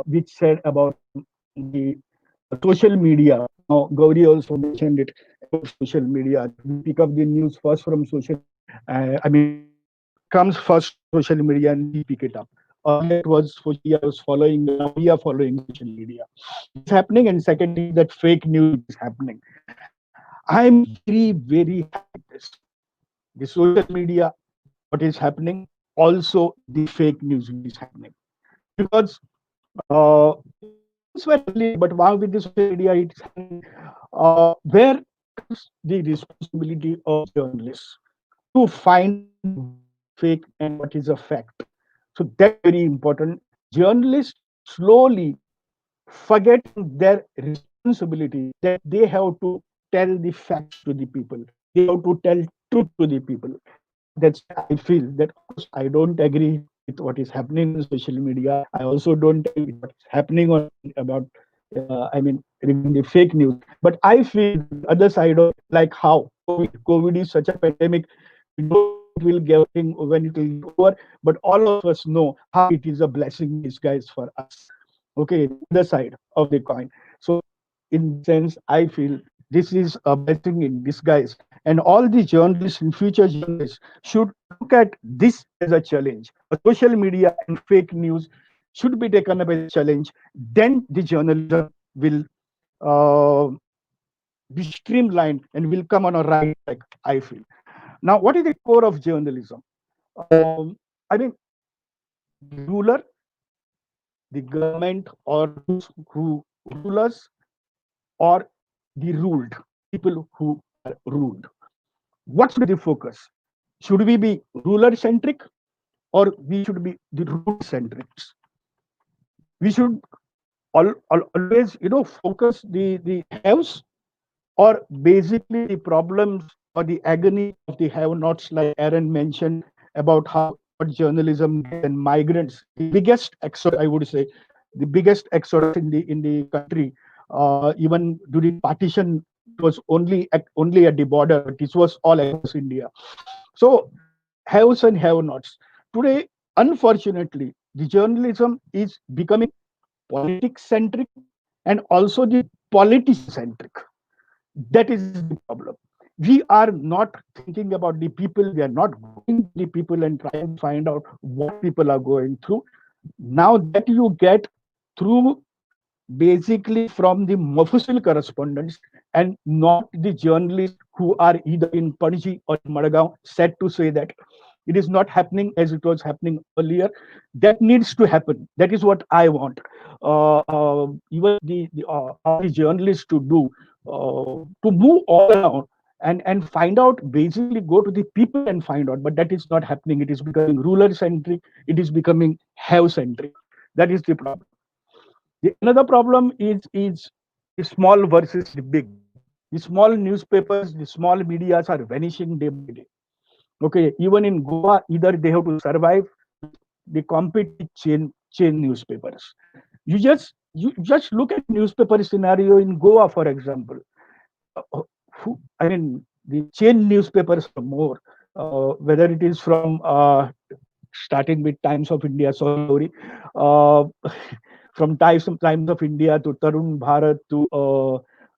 which said about the social media. Now, Gauri also mentioned it about social media. We pick up the news first from social. Comes first social media and we pick it up. Earlier it was social media was following. Now we are following social media. It's happening, and secondly, that fake news is happening. I'm very, very happy with this. The social media, what is happening, also the fake news is happening. Because it's very early, but now with the social media, it's happening. Where is the responsibility of journalists to find fake and what is a fact? So that's very important. Journalists slowly forget their responsibility that they have to tell the facts to the people. They have to tell truth to the people. That's why I feel that, of course, I don't agree with what is happening on social media. I also don't agree with what is happening on about regarding the fake news. But I feel the other side of like how COVID is such a pandemic. We don't will get when it will be over, but all of us know how it is a blessing in disguise for us. Okay, the side of the coin. So in sense, I feel this is a blessing in disguise, and all the journalists and future journalists should look at this as a challenge. Social media and fake news should be taken up as a challenge. Then the journalism will be streamlined and will come on a right track, I feel. Now, what is the core of journalism? The ruler, the government, or who rulers, or the ruled, people who are ruled. What should be the focus? Should we be ruler-centric, or we should be the ruled-centric? We should always, focus the haves, or basically the problems or the agony of the have-nots, like Aaron mentioned about how journalism and migrants, the biggest exodus, I would say, the biggest exodus in the country. Even during partition, it was only at the border, but this was all across India. So haves and have-nots. Today, unfortunately, the journalism is becoming politics-centric and also the politician-centric. That is the problem. We are not thinking about the people. We are not going to the people and trying to find out what people are going through. Now that you get through basically from the official correspondents and not the journalists who are either in 𝗏𝗏𝗏 or Madgaon, said to say that it is not happening as it was happening earlier. That needs to happen. That is what I want. Even the journalists to do, to move all around and find out, basically go to the people and find out. But that is not happening. It is becoming ruler-centric. It is becoming have-centric. That is the problem. Another problem is the small versus the big. The small newspapers, the small medias are vanishing day by day. Okay, even in Goa, either they have to survive, they compete with chain newspapers. You just look at newspaper scenario in Goa, for example. The chain newspapers are more, whether it is from starting with Times of India, sorry, from Times of India to Tarun Bharat to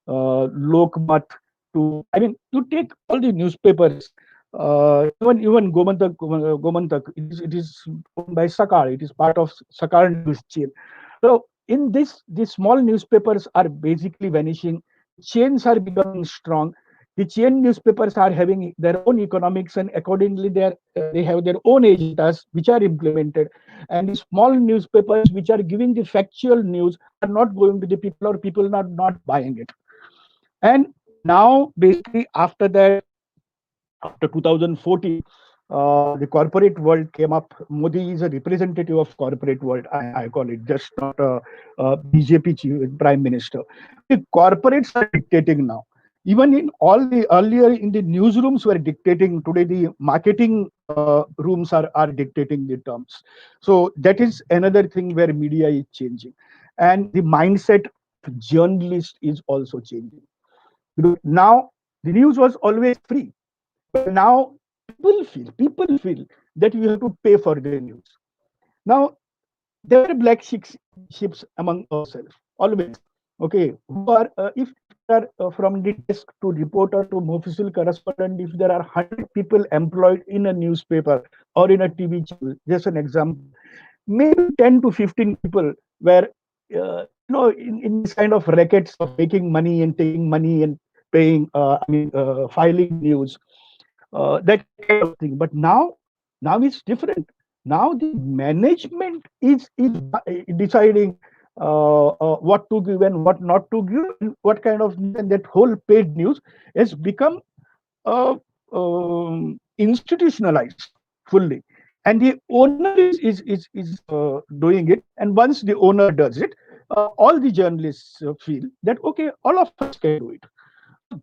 Lokmat to, you take all the newspapers, even Gomantak, it is owned by Sakal. It is part of Sakal news chain. So in this, the small newspapers are basically vanishing. Chains are becoming strong. The chain newspapers are having their own economics, and accordingly they have their own agendas which are implemented. And the small newspapers which are giving the factual news are not going to the people, or people are not buying it. And now basically after that, after 2014, the corporate world came up. Modi is a representative of corporate world. I call it, just not a BJP prime minister. The corporates are dictating now. Even in all the earlier in the newsrooms were dictating. Today the marketing rooms are dictating the terms. So that is another thing where media is changing, and the mindset of journalist is also changing. Now the news was always free, but now people feel that you have to pay for their news. Now there are black ships among ourselves always. Okay, who are if there are from the desk to reporter to official correspondent, if there are 100 people employed in a newspaper or in a TV channel, just an example, maybe 10 to 15 people were in this kind of rackets of making money and taking money and paying filing news, that kind of thing. But now it's different. Now the management is deciding what to give and what not to give, and what kind of, and that whole paid news has become institutionalized fully, and the owner is doing it. And once the owner does it, all the journalists feel that okay, all of us can do it.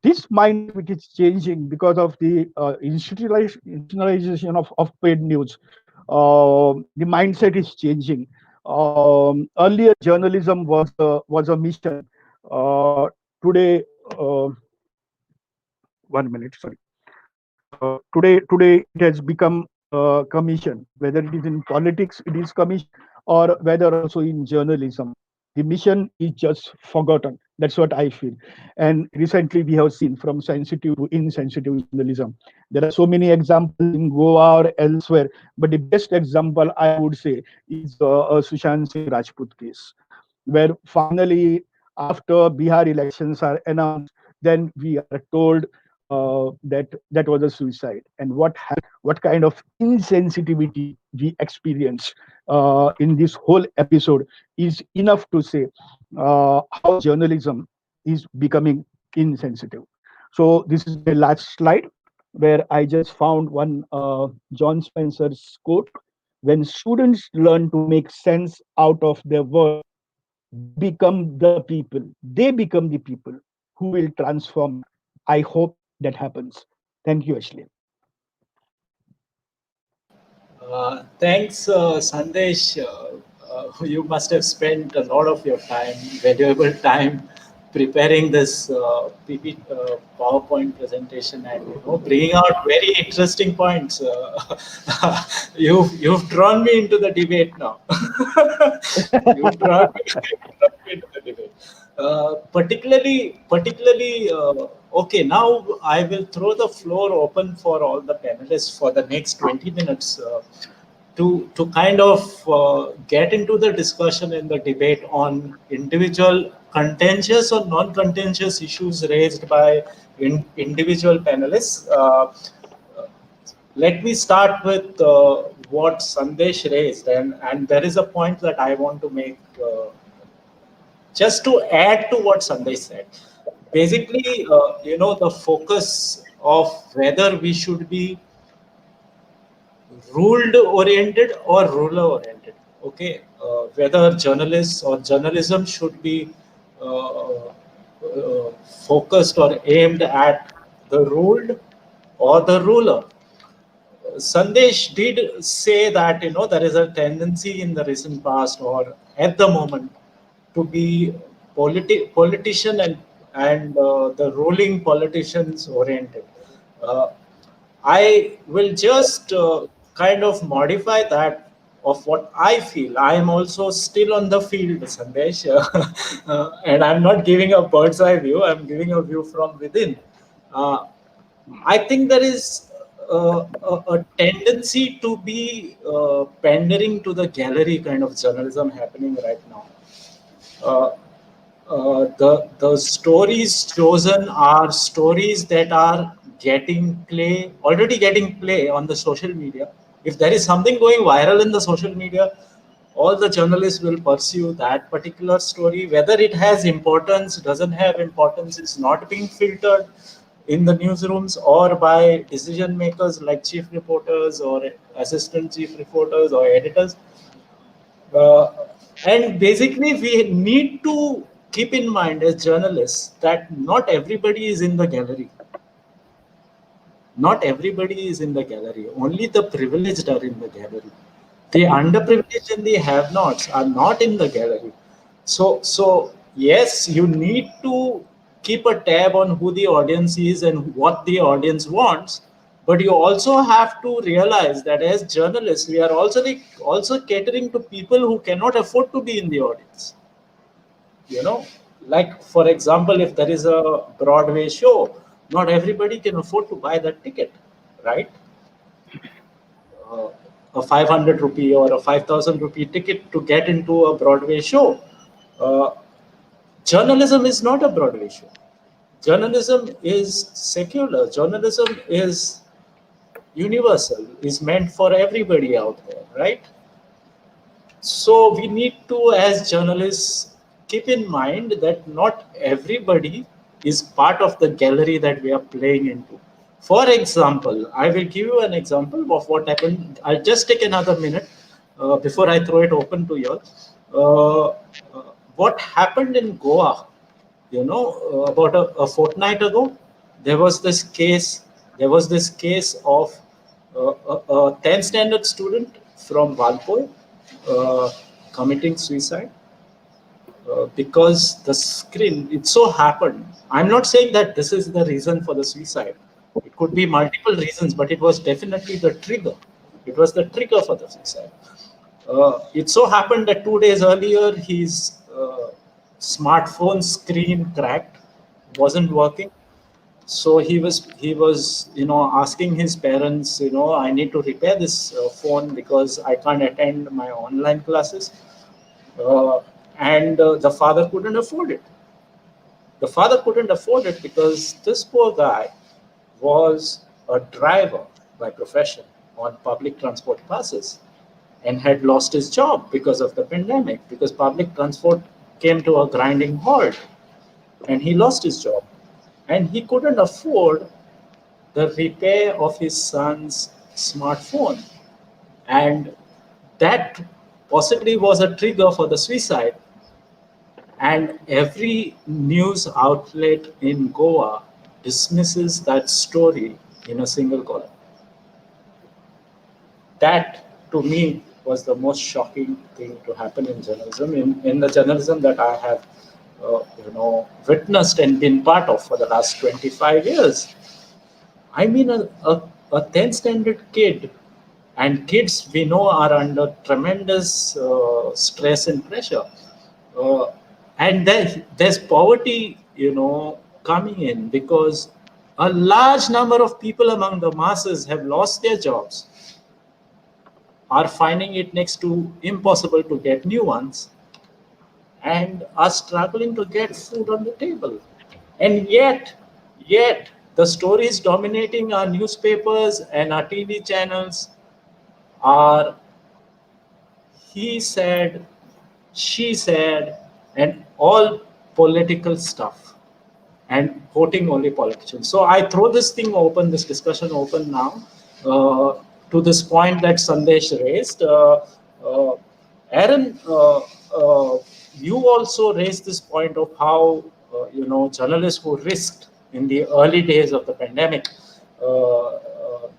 This mind which is changing because of the institutionalization of paid news, the mindset is changing. Earlier journalism was a mission. Today, 1 minute, sorry. Today it has become commission. Whether it is in politics, it is commission, or whether also in journalism, the mission is just forgotten. That's what I feel. And recently we have seen from sensitive to insensitive journalism. There are so many examples in Goa or elsewhere, but the best example I would say is Sushant Singh Rajput case, where finally after Bihar elections are announced, then we are told that was a suicide. And what kind of insensitivity we experienced in this whole episode is enough to say how journalism is becoming insensitive. So this is the last slide, where I just found one John Spencer's quote: "When students learn to make sense out of their world, they become the people who will transform." I hope that happens. Thank you, Ashley. Thanks, Sandesh. You must have spent a lot of your time, valuable time, preparing this PowerPoint presentation, and bringing out very interesting points. You've drawn me into the debate now. You've drawn me into the debate. Particularly, okay, now I will throw the floor open for all the panelists for the next 20 minutes to kind of get into the discussion in the debate on individual contentious or non-contentious issues raised by individual panelists. Let me start with what Sandesh raised, and there is a point that I want to make just to add to what Sandesh said. Basically, the focus of whether we should be ruled oriented or ruler oriented. Okay, whether journalists or journalism should be focused or aimed at the ruled or the ruler. Sandesh did say that there is a tendency in the recent past or at the moment to be politician and the ruling politicians oriented. I will just kind of modify that of what I feel. I am also still on the field, Sandesh, and I'm not giving a bird's eye view. I'm giving a view from within. I think there is a tendency to be pandering to the gallery kind of journalism happening right now. The stories chosen are stories that are already getting play on the social media. If there is something going viral in the social media, all the journalists will pursue that particular story. Whether it has importance, doesn't have importance, it's not being filtered. in the newsrooms or by decision makers like chief reporters or assistant chief reporters or editors. And basically, we need to keep in mind as journalists that not everybody is in the gallery. Not everybody is in the gallery. Only the privileged are in the gallery. The underprivileged and the have-nots are not in the gallery. So yes, you need to keep a tab on who the audience is and what the audience wants. But you also have to realize that as journalists, we are also catering to people who cannot afford to be in the audience. You know, like for example, if there is a Broadway show, not everybody can afford to buy that ticket, right? A 500 rupee or a 5,000 rupee ticket to get into a Broadway show. Journalism is not a Broadway show. Journalism is secular. Journalism is universal, is meant for everybody out there, right? So we need to, as journalists, keep in mind that not everybody is part of the gallery that we are playing into. For example, I will give you an example of what happened. I'll just take another minute before I throw it open to you all. What happened in Goa, you know, about a fortnight ago, there was this case of a 10th standard student from 𝗦𝗶𝗀𝗀𝗊 committing suicide because the screen, it so happened. I'm not saying that this is the reason for the suicide. It could be multiple reasons, but it was definitely the trigger. It was the trigger for the suicide. It so happened that 2 days earlier, his smartphone screen cracked, wasn't working. So he was, you know, asking his parents, you know, I need to repair this phone because I can't attend my online classes. And the father couldn't afford it. The father couldn't afford it because this poor guy was a driver by profession on public transport passes and had lost his job because of the pandemic, because public transport came to a grinding halt and he lost his job. And he couldn't afford the repair of his son's smartphone. And that possibly was a trigger for the suicide. And every news outlet in Goa dismisses that story in a single column. That, to me, was the most shocking thing to happen in journalism, in the journalism that I have you know, witnessed and been part of for the last 25 years. I mean, a 10th standard kid, and kids we know are under tremendous stress and pressure. And there's poverty, you know, coming in because a large number of people among the masses have lost their jobs, are finding it next to impossible to get new ones, and are struggling to get food on the table. And yet the stories dominating our newspapers and our TV channels are he said, she said, and all political stuff, and quoting only politicians. So I throw this thing open, this discussion open now to this point that Sandesh raised. Aaron, you also raised this point of how you know, journalists who risked in the early days of the pandemic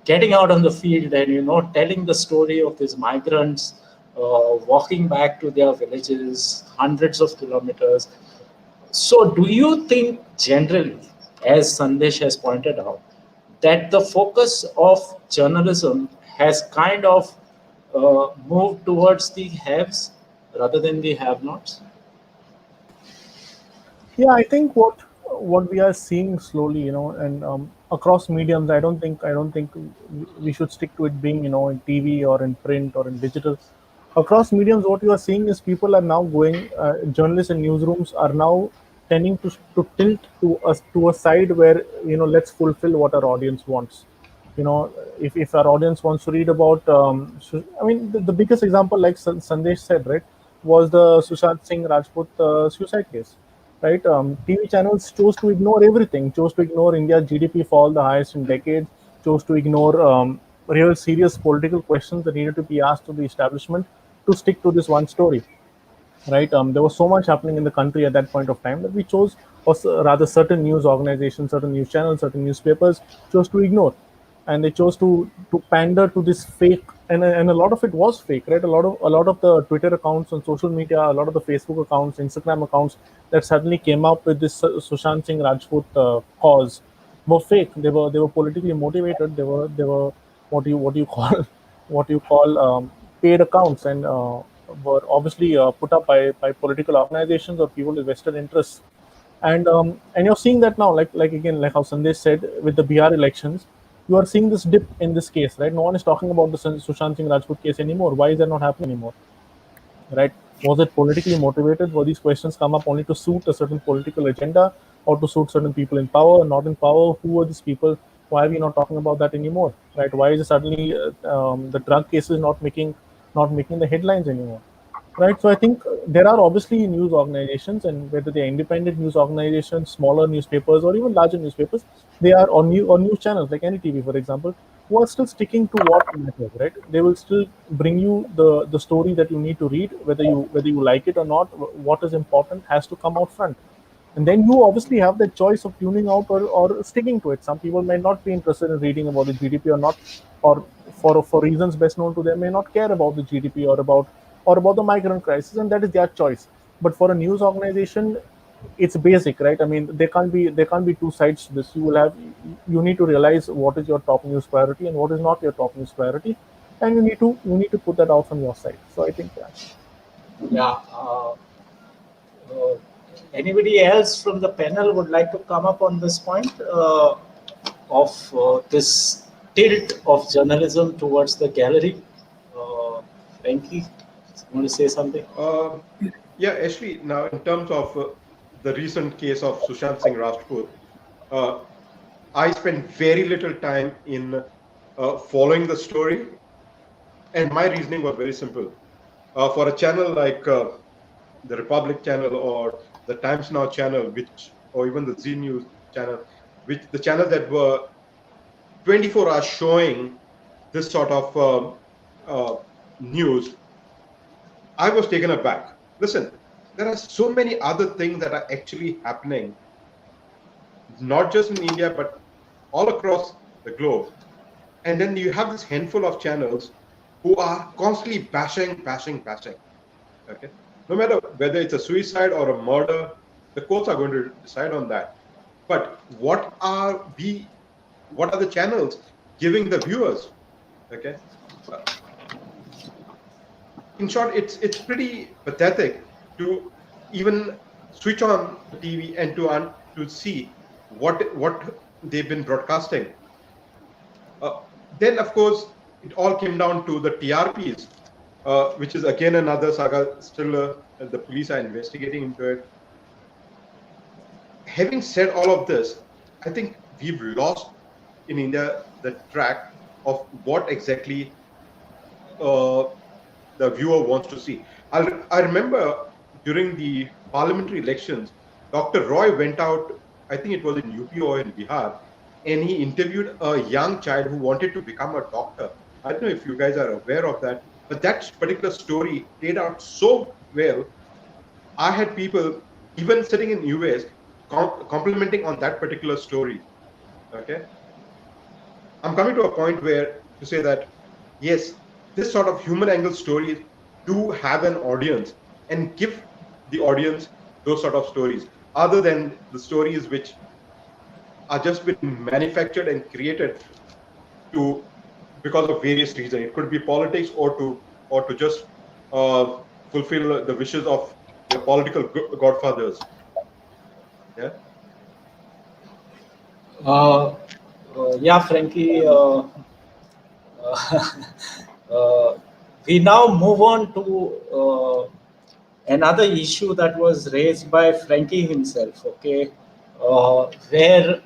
getting out on the field and, you know, telling the story of these migrants walking back to their villages hundreds of kilometers. So do you think generally, as Sandesh has pointed out, that the focus of journalism has kind of moved towards the haves rather than the have-nots? Yeah, I think what we are seeing slowly, you know, and across mediums, I don't think we should stick to it being, you know, in TV or in print or in digital. Across mediums, what you are seeing is people are now going, journalists and newsrooms are now tending to tilt to a side where, you know, let's fulfill what our audience wants. You know, if our audience wants to read about, I mean, the biggest example, like Sandesh said, right, was the Sushant Singh Rajput suicide case, right? TV channels chose to ignore everything, chose to ignore India's GDP fall, the highest in decades, chose to ignore real serious political questions that needed to be asked to the establishment to stick to this one story, right? There was so much happening in the country at that point of time that we chose, or rather certain news organizations, certain news channels, certain newspapers chose to ignore. And they chose to pander to this fake, and a lot of it was fake, right? A lot of the Twitter accounts on social media, a lot of the Facebook accounts, Instagram accounts that suddenly came up with this Sushant Singh Rajput cause were fake. They were politically motivated. They were what you call paid accounts, and were obviously put up by political organizations or people with vested interests. And you're seeing that now, like how Sandesh said, with the Bihar elections, you are seeing this dip in this case, right? No one is talking about the Sushant Singh Rajput case anymore. Why is that not happening anymore, right? Was it politically motivated? Were these questions come up only to suit a certain political agenda or to suit certain people in power or not in power? Who were these people? Why are we not talking about that anymore, right? Why is it suddenly the drug cases not making the headlines anymore? Right, so I think there are obviously news organizations, and whether they're independent news organizations, smaller newspapers, or even larger newspapers, they are on news channels like NDTV, for example, who are still sticking to what matters. Right, they will still bring you the story that you need to read, whether you like it or not. What is important has to come out front, and then you obviously have the choice of tuning out or sticking to it. Some people may not be interested in reading about the GDP or not, or for reasons best known to them, may not care about the GDP or about the migrant crisis, and that is their choice. But for a news organization, it's basic, right? I mean, there can't be two sides to this. You need to realize what is your top news priority and what is not your top news priority, and you need to put that out from your side. So I think that. Yeah. Anybody else from the panel would like to come up on this point of this tilt of journalism towards the gallery? Frankie, want to say something? Yeah, actually, now in terms of the recent case of Sushant Singh Rajput, I spent very little time in following the story, and my reasoning was very simple. For a channel like the Republic channel or the Times Now channel, or even the Zee News channel, the channels that were 24 hours showing this sort of news, I was taken aback. Listen, there are so many other things that are actually happening, not just in India, but all across the globe. And then you have this handful of channels who are constantly bashing. Okay? No matter whether it's a suicide or a murder, the courts are going to decide on that. But what are the channels giving the viewers? Okay? In short, it's pretty pathetic to even switch on the TV and to see what they've been broadcasting. Then, of course, it all came down to the TRPs, which is again another saga. Still, the police are investigating into it. Having said all of this, I think we've lost in India the track of what exactly the viewer wants to see. I remember during the parliamentary elections, Dr. Roy went out, I think it was in UP or in Bihar, and he interviewed a young child who wanted to become a doctor. I don't know if you guys are aware of that, but that particular story played out so well. I had people, even sitting in US, complimenting on that particular story. Okay, I'm coming to a point where to say that, yes, this sort of human angle stories do have an audience, and give the audience those sort of stories, other than the stories which are just been manufactured and created because of various reasons. It could be politics or to just fulfill the wishes of the political godfathers. Yeah. Yeah, Frankie. We now move on to another issue that was raised by Frankie himself. Okay, where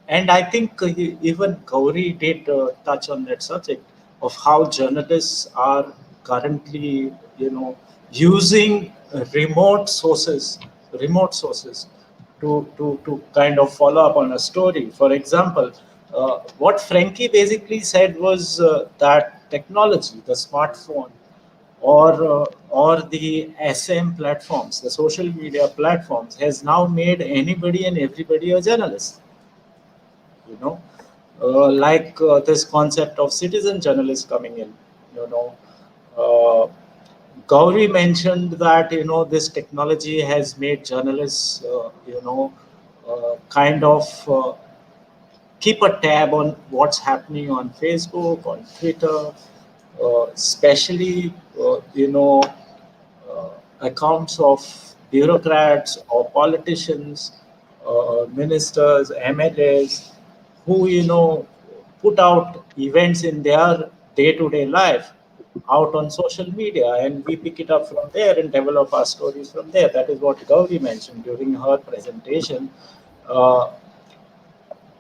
and I think even Gauri did touch on that subject of how journalists are currently, using remote sources remote sources to kind of follow up on a story. For example, what 𝗏𝗀𝗃𝗃 basically said was that technology, the smartphone, or the SM platforms, the social media platforms, has now made anybody and everybody a journalist. You know, this concept of citizen journalists coming in. You know, Gauri mentioned that this technology has made journalists kind of keep a tab on what's happening on Facebook, on Twitter, especially accounts of bureaucrats or politicians, ministers, MLAs, who put out events in their day-to-day life out on social media, and we pick it up from there and develop our stories from there. That is what Gauri mentioned during her presentation.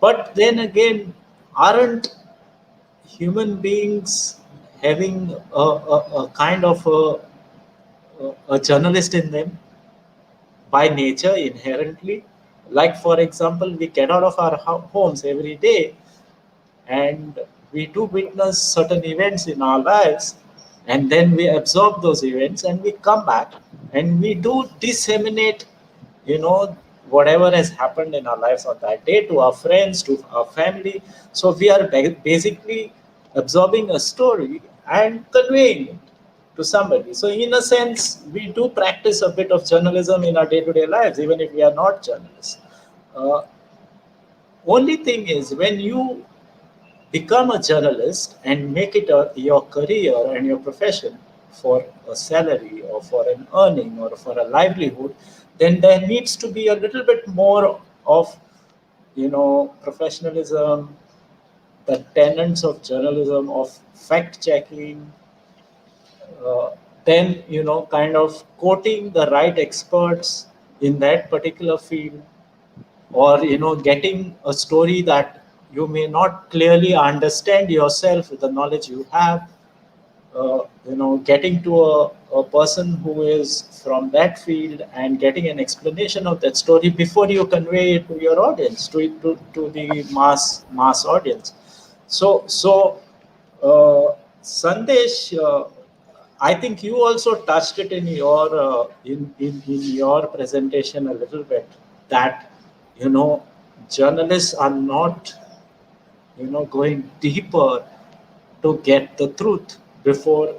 But then again, aren't human beings having a kind of a journalist in them by nature, inherently? Like, for example, we get out of our homes every day and we do witness certain events in our lives, and then we absorb those events and we come back and we do disseminate, whatever has happened in our lives on that day to our friends, to our family. So we are basically absorbing a story and conveying it to somebody. So in a sense, we do practice a bit of journalism in our day-to-day lives, even if we are not journalists. Only thing is, when you become a journalist and make it your career and your profession for a salary or for an earning or for a livelihood, then there needs to be a little bit more of, professionalism, the tenets of journalism, of fact-checking, then, kind of quoting the right experts in that particular field, or, getting a story that you may not clearly understand yourself with the knowledge you have, getting to a person who is from that field and getting an explanation of that story before you convey it to your audience, to the mass audience. So Sandesh, I think you also touched it in your in your presentation a little bit, that journalists are not going deeper to get the truth before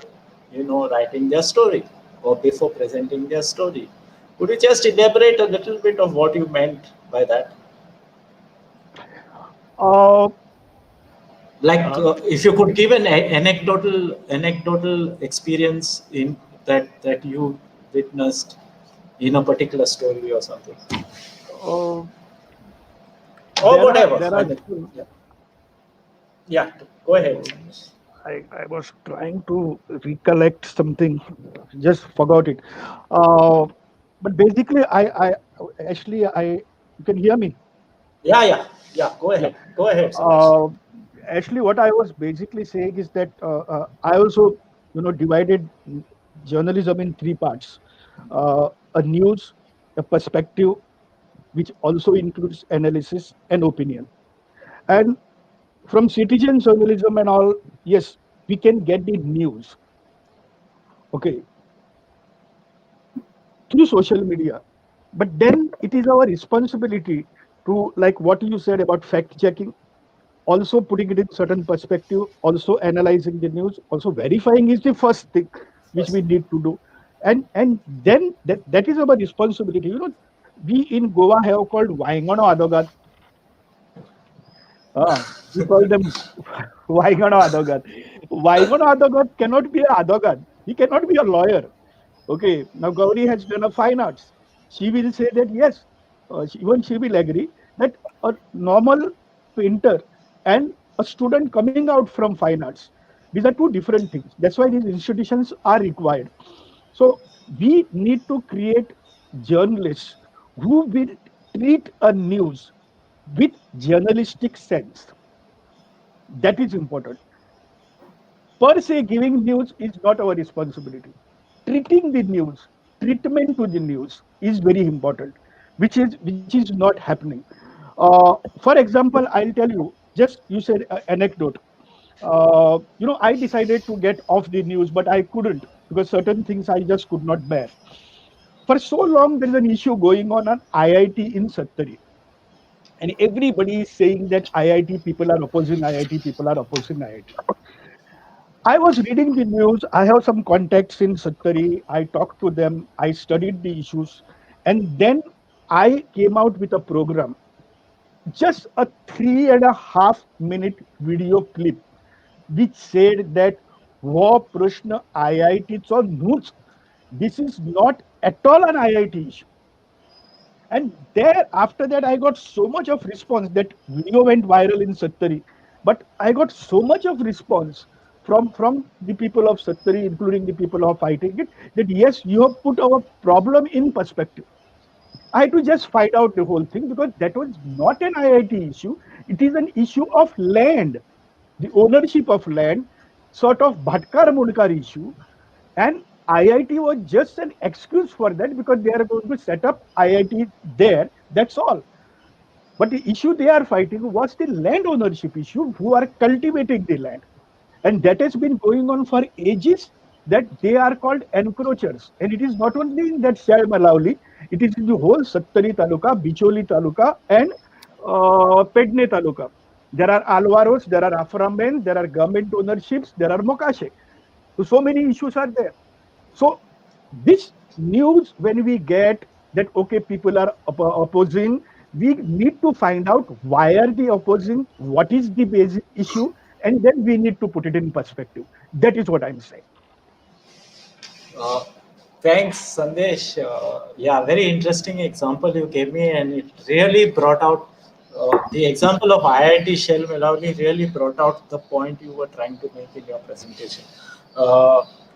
writing their story or before presenting their story. Could you just elaborate a little bit of what you meant by that? If you could give an anecdotal experience in that you witnessed in a particular story or something, or whatever. Yeah, go ahead. I was trying to recollect something, just forgot it. But basically, you can hear me? Yeah. Go ahead. Go ahead. Actually, what I was basically saying is that I also, divided journalism in three parts: a news, a perspective, which also includes analysis and opinion. And from citizen journalism and all, yes, we can get the news, okay, through social media. But then it is our responsibility to, like what you said about fact checking, also putting it in certain perspective, also analyzing the news, also verifying is the first thing which we need to do. And then that is our responsibility. We in Goa have called 𝗦𝗏𝗯𝗵𝗂𝗏. We call them 𝗦𝗏𝗯𝗵𝗂𝗏. 𝗦𝗏𝗯𝗵𝗂𝗏 cannot be an advocat. He cannot be a lawyer. Okay, now Gauri has done a fine arts. She will say that yes, even she will agree that a normal painter and a student coming out from fine arts, these are two different things. That's why these institutions are required. So we need to create journalists who will treat a news with journalistic sense. That is important. Per se, giving news is not our responsibility. Treating the news treatment to the news is very important, which is not happening. For example, I'll tell you, just you said anecdote. I decided to get off the news, but I couldn't because certain things I just could not bear. For so long, there is an issue going on IIT in Sattari. And everybody is saying that IIT people are opposing IIT, people are opposing IIT. I was reading the news. I have some contacts in Sattari. I talked to them. I studied the issues. And then I came out with a program, just a 3.5-minute video clip, which said that 𝗨 IIT. This is not at all an IIT issue. And there, after that, I got so much of response. That video went viral in Sattari. But I got so much of response from the people of Sattari, including the people of IIT, that yes, you have put our problem in perspective. I had to just find out the whole thing, because that was not an IIT issue. It is an issue of land, the ownership of land, sort of 𝗵𝗏𝗯𝗵𝗂𝗏 issue. And IIT was just an excuse for that, because they are going to set up IIT there. That's all. But the issue they are fighting was the land ownership issue, who are cultivating the land. And that has been going on for ages, that they are called encroachers. And it is not only in that 𝗪𝗏𝗪𝗏, it is in the whole Sattari Taluka, 𝗵𝗠𝗎𝗎 Taluka, and Pedne Taluka. There are Alvaros, there are Aframen, there are government ownerships, there are Mokashe. So many issues are there. So this news, when we get that, okay, people are opposing, we need to find out why are they opposing, what is the basic issue, and then we need to put it in perspective. That is what I'm saying. Thanks, Sandesh. Yeah, very interesting example you gave me, and it really brought out the example of IIT 𝗪𝗏𝗪𝗏 really brought out the point you were trying to make in your presentation.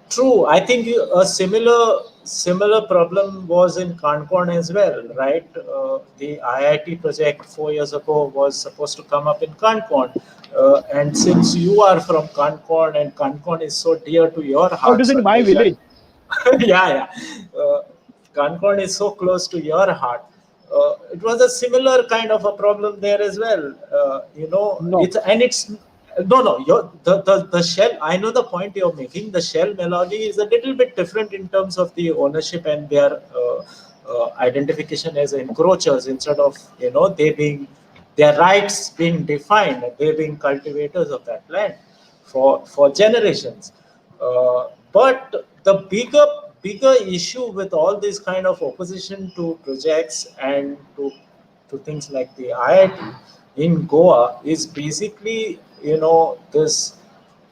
True, I think a similar problem was in Concord as well, right? The IIT project 4 years ago was supposed to come up in Concord, and since you are from Concord and Concord is so dear to your heart, it is in my village. yeah. Concord is so close to your heart. It was a similar kind of a problem there as well. No. The shell, I know the point you're making. The 𝗪𝗏𝗪𝗏 is a little bit different in terms of the ownership and their identification as encroachers, instead of their rights being defined, they being cultivators of that land for generations. But the bigger issue with all this kind of opposition to projects and to things like the IIT in Goa is basically, this.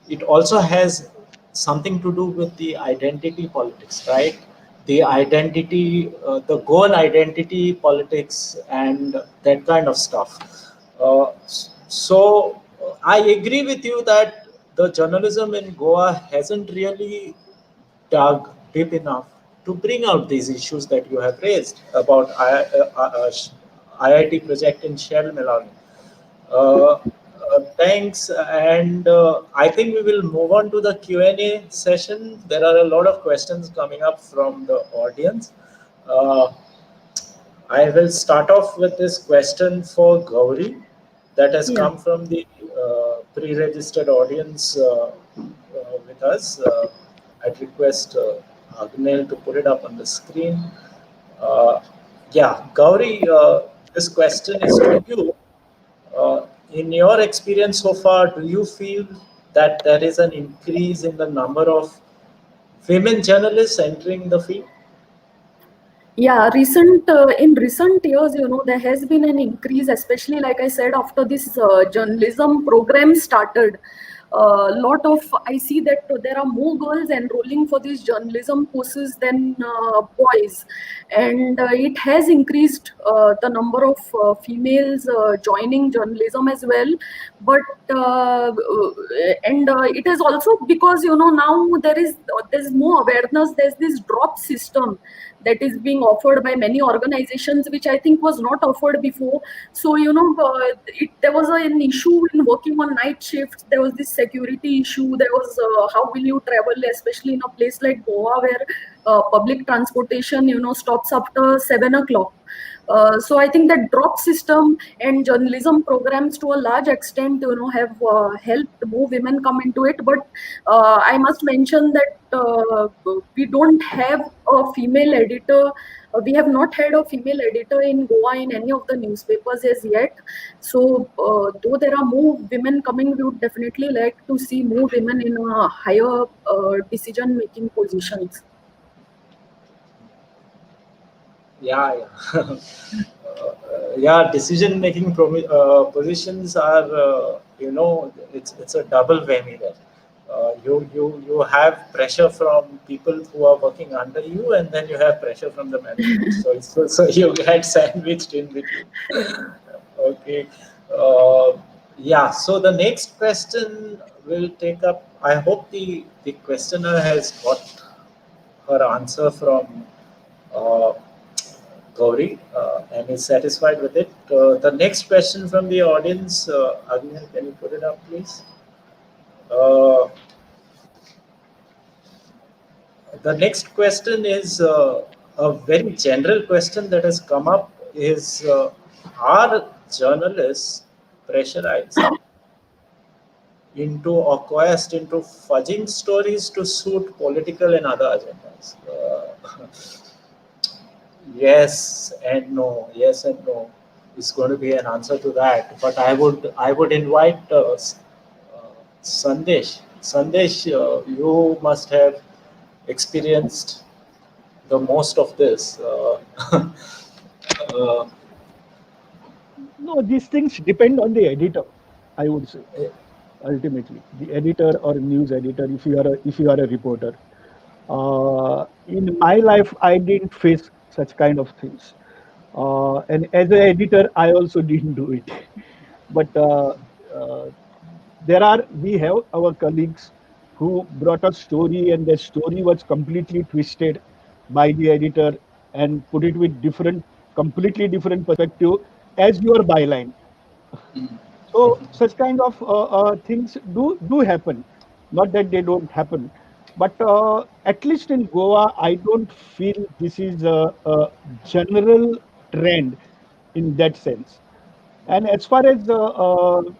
It also has something to do with the identity politics, right? The identity, the Goan identity politics, and that kind of stuff. So I agree with you that the journalism in Goa hasn't really dug deep enough to bring out these issues that you have raised about IIT project in 𝗪𝗏𝗪𝗏. Thanks, and I think we will move on to the Q&A session. There are a lot of questions coming up from the audience. I will start off with this question for Gauri that has come from the pre-registered audience with us. I'd request Agnel to put it up on the screen. Gauri, this question is to you. In your experience so far, do you feel that there is an increase in the number of women journalists entering the field? Yeah, in recent years, there has been an increase, especially like I said, after this journalism program started. I see that there are more girls enrolling for these journalism courses than boys, and it has increased the number of females joining journalism as well. But it is also because now there's more awareness. There's this drop system that is being offered by many organizations, which I think was not offered before. So there was an issue in working on night shifts. There was this security issue. There was how will you travel, especially in a place like Goa, where public transportation, stops after 7 o'clock. So I think that drop system and journalism programs to a large extent, have helped more women come into it. But I must mention that we don't have a female editor. We have not had a female editor in Goa in any of the newspapers as yet. So though there are more women coming, we would definitely like to see more women in higher decision-making positions. Yeah. Yeah, decision-making positions are, it's a double whammy there. You have pressure from people who are working under you, and then you have pressure from the management. So you get sandwiched in between. Okay. Yeah. So the next question will take up. I hope the questioner has got her answer from Gauri and is satisfied with it. The next question from the audience, Agnes, can you put it up, please? The next question is a very general question that has come up is, are journalists pressurized or coerced into fudging stories to suit political and other agendas? Yes and no. Yes and no is going to be an answer to that. But I would invite Sandesh. Sandesh, you must have experienced the most of this. No, these things depend on the editor, I would say. Ultimately, the editor or news editor, if you are a reporter. In my life, I didn't face such kind of things, and as an editor, I also didn't do it. But we have our colleagues who brought a story, and the story was completely twisted by the editor and put it with completely different perspective as your byline. So such kind of things do happen. Not that they don't happen, but at least in Goa, I don't feel this is a general trend in that sense. And as far as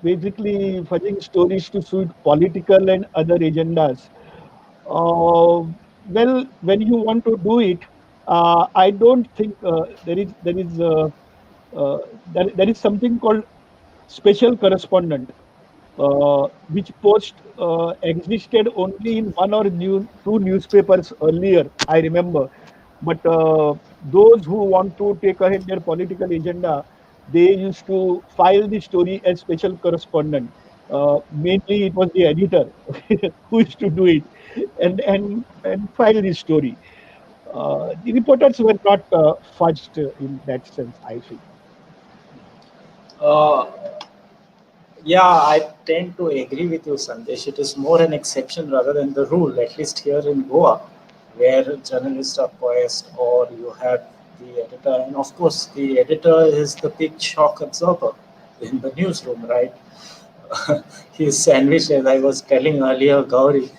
basically fudging stories to suit political and other agendas, well, when you want to do it, I don't think there is something called special correspondent, which post existed only in one or two newspapers earlier, I remember. But those who want to take ahead their political agenda, they used to file the story as special correspondent. Mainly it was the editor who used to do it and file the story. The reporters were not fudged in that sense, I feel. Yeah, I tend to agree with you, Sandesh. It is more an exception rather than the rule, at least here in Goa, where journalists are coerced or you have the editor. And of course, the editor is the big shock absorber in the newsroom, right? He's sandwiched, as I was telling earlier, Gauri.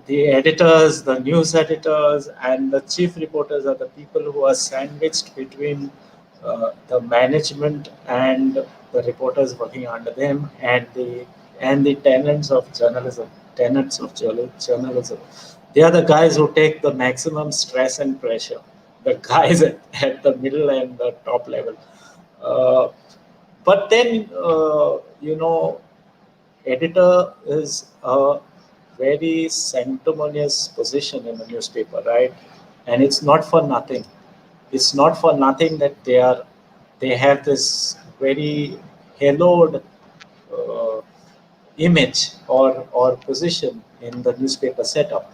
The editors, the news editors, and the chief reporters are the people who are sandwiched between the management and the reporters working under them, and the tenants of journalism. Journalism. They are the guys who take the maximum stress and pressure. The guys at the middle and the top level. But then, editor is a very sanctimonious position in the newspaper, right? And it's not for nothing. It's not for nothing that they have this very hallowed image or position in the newspaper setup.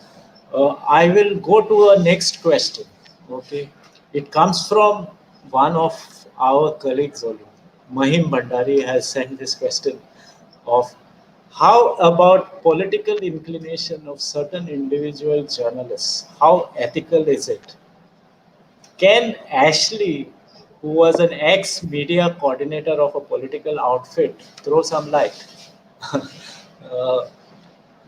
I will go to a next question. Okay, it comes from one of our colleagues only. Mahim Bhandari has sent this question of, how about political inclination of certain individual journalists? How ethical is it? Can Ashley, who was an ex-media coordinator of a political outfit, throw some light?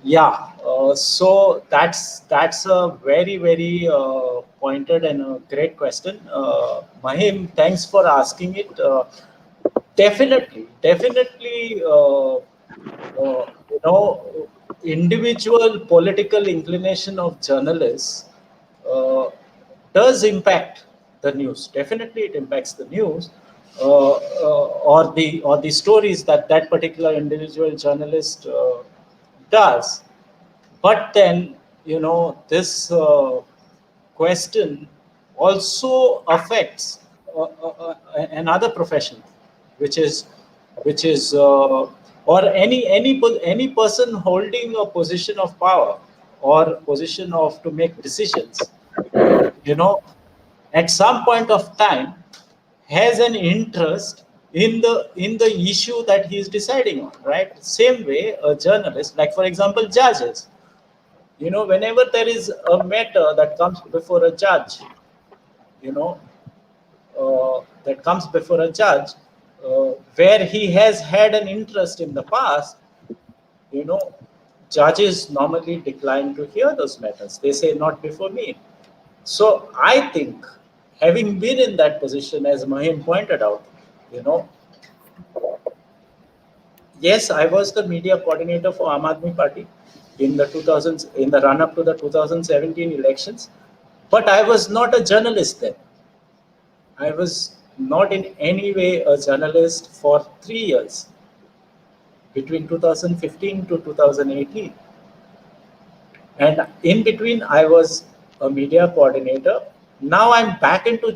Yeah, so that's a very pointed and a great question. Mahim, thanks for asking it. Definitely, individual political inclination of journalists uh, does impact the news. Definitely, it impacts the news or the stories that that particular individual journalist does. But then, this question also affects another profession, which is or any person holding a position of power or position of to make decisions, at some point of time has an interest in the issue that he is deciding on, right? Same way a journalist, like for example judges, whenever there is a matter that comes before a judge, that comes before a judge, where he has had an interest in the past, judges normally decline to hear those matters. They say, not before me. So I think, having been in that position, as Mahim pointed out, yes, I was the media coordinator for 𝗵𝗲𝗊 Party in the 2000s, in the run-up to the 2017 elections, but I was not a journalist then. I was not in any way a journalist for 3 years, between 2015 to 2018. And in between, I was a media coordinator. Now I'm back into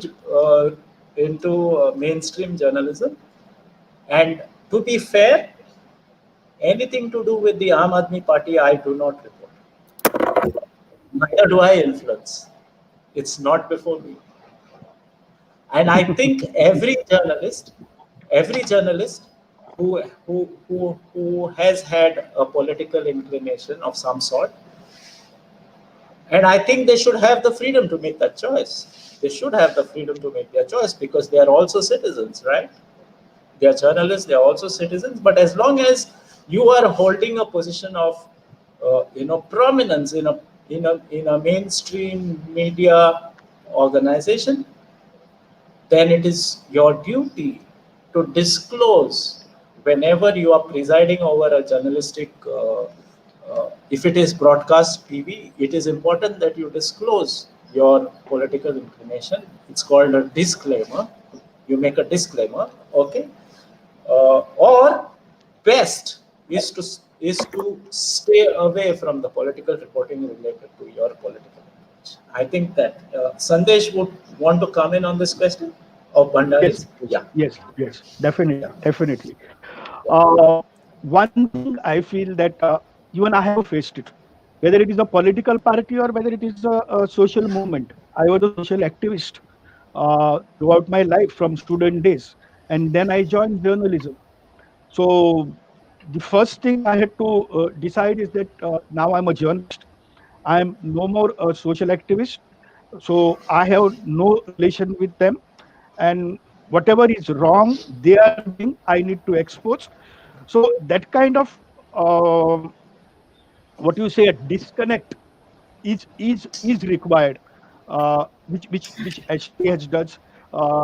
mainstream journalism. And to be fair, anything to do with the 𝗵𝗲𝗊 Party, I do not report. Neither do I influence. It's not before me. And I think every journalist who has had a political inclination of some sort, and I think they should have the freedom to make that choice. They should have the freedom to make their choice because they are also citizens, right? They are journalists, they are also citizens. But as long as you are holding a position of, prominence in a mainstream media organization, then it is your duty to disclose whenever you are presiding over a journalistic. If it is broadcast PV, it is important that you disclose your political inclination. It's called a disclaimer. You make a disclaimer, okay? Or best is to stay away from the political reporting related to your political image. I think that Sandesh would want to come in on this question of Bhandari. Yes, definitely. One thing I feel that even I have faced it, whether it is a political party or whether it is a social movement. I was a social activist throughout my life from student days, and then I joined journalism. So the first thing I had to decide is that now I'm a journalist. I'm no more a social activist. So I have no relation with them. And whatever is wrong they are doing, I need to expose. So that kind of what you say, a disconnect is required, which HT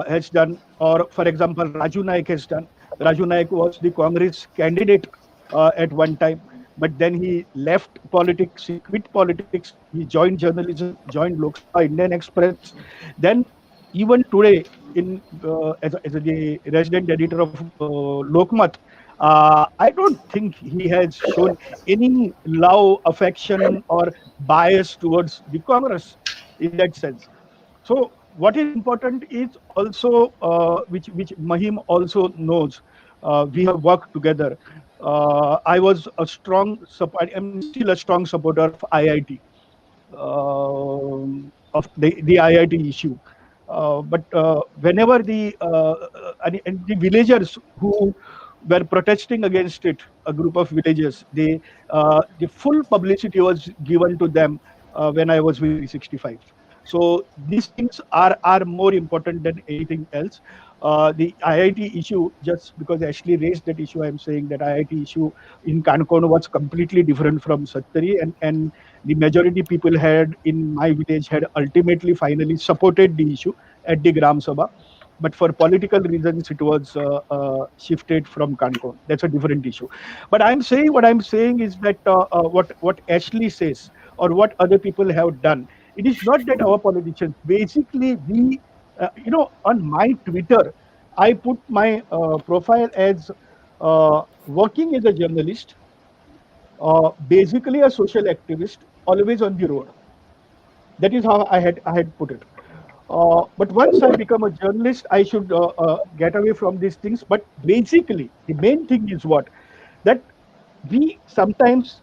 has done, or for example Raju Naik has done. Raju Naik was the Congress candidate at one time, but then he left politics, he quit politics, he joined journalism, joined Lok Sabha, Indian Express. Then even today, as the resident editor of Lokmat, I don't think he has shown any love, affection, or bias towards the Congress in that sense. So what is important is also, which Mahim also knows, we have worked together. I was a strong support, I'm still a strong supporter of IIT, of the IIT issue. But whenever the villagers who were protesting against it, a group of villagers, the full publicity was given to them when I was with 365. So these things are more important than anything else. the IIT issue, just because Ashley raised that issue, I'm saying that IIT issue in Kankon was completely different from Sattari, and the majority people had in my village had ultimately finally supported the issue at the Gram Sabha. But for political reasons, it was shifted from Kankon. That's a different issue. But what I'm saying is that what Ashley says or what other people have done, it is not that our politicians, basically we, on my Twitter, I put my profile as working as a journalist, basically a social activist, always on the road. That is how I had put it. But once I become a journalist, I should get away from these things. But basically, the main thing is what? That we sometimes,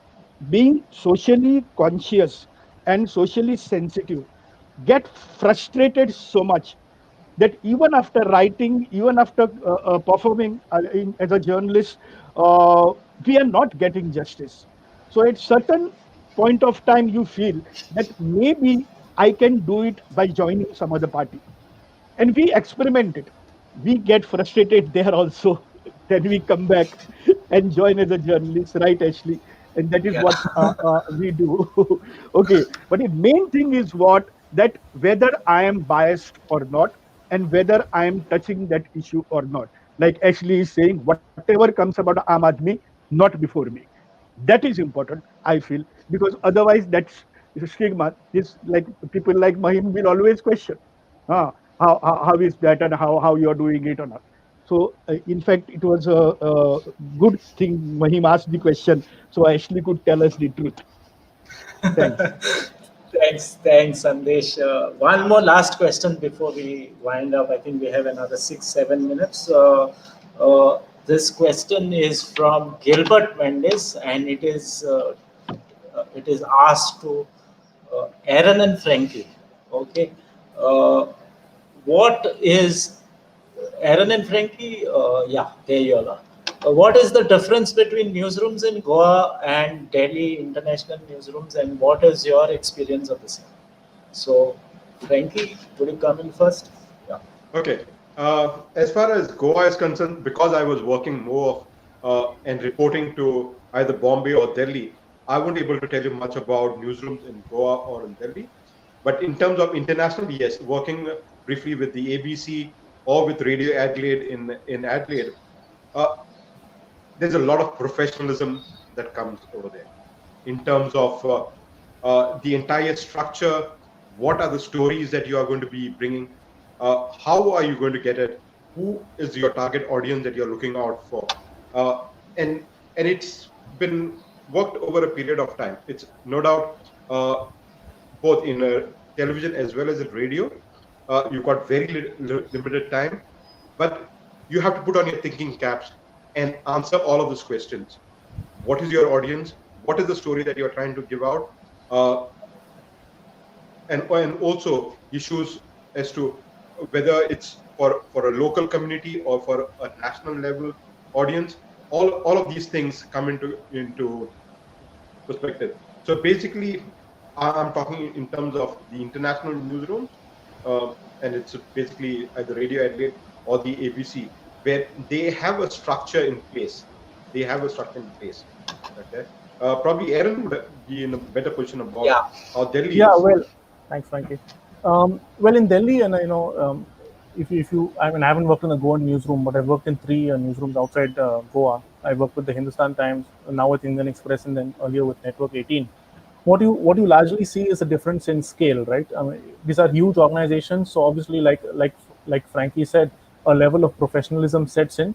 being socially conscious and socially sensitive, get frustrated so much that even after writing, even after performing as a journalist, we are not getting justice. So at certain point of time, you feel that maybe I can do it by joining some other party. And we experiment it. We get frustrated there also. Then we come back and join as a journalist, right, Ashley? And that is what we do. Okay. But the main thing is what? That whether I am biased or not, and whether I am touching that issue or not. Like Ashley is saying, whatever comes about Aam Aadmi, not before me. That is important, I feel, because otherwise that's a stigma. This, like, people like Mahim will always question, how is that and how you are doing it or not. So in fact, it was a good thing Mahim asked the question, so Ashley could tell us the truth. Thanks. Thanks, Sandesh. One more last question before we wind up. I think we have another 6-7 minutes. This question is from 𝗫𝗵𝗵𝗶𝗍𝗵, and it is asked to Aaron and Frankie. Okay, what is Aaron and Frankie? Yeah, there you are. What is the difference between newsrooms in Goa and Delhi international newsrooms, and what is your experience of the same? So, Frankie, would you come in first? Yeah. Okay. As far as Goa is concerned, because I was working more and reporting to either Bombay or Delhi, I won't be able to tell you much about newsrooms in Goa or in Delhi. But in terms of international, yes, working briefly with the ABC or with Radio Adelaide in Adelaide, there's a lot of professionalism that comes over there in terms of the entire structure. What are the stories that you are going to be bringing? How are you going to get it? Who is your target audience that you're looking out for? And it's been worked over a period of time. It's no doubt both in television as well as in radio. You've got very limited time, but you have to put on your thinking caps and answer all of these questions. What is your audience? What is the story that you're trying to give out? And also issues as to whether it's for a local community or for a national level audience. All of these things come into perspective. So basically, I'm talking in terms of the international newsrooms, and it's basically either Radio Adelaide or the ABC, where they have a structure in place. Okay. Probably Aaron would be in a better position about how Delhi is. Well, thanks, Frankie. Well, in Delhi, and if you, I mean, I haven't worked in a Goan newsroom, but I've worked in 3 newsrooms outside Goa. I worked with the Hindustan Times, now with Indian Express, and then earlier with Network 18. What you largely see is a difference in scale, right? I mean, these are huge organizations, so obviously, like Frankie said, a level of professionalism sets in,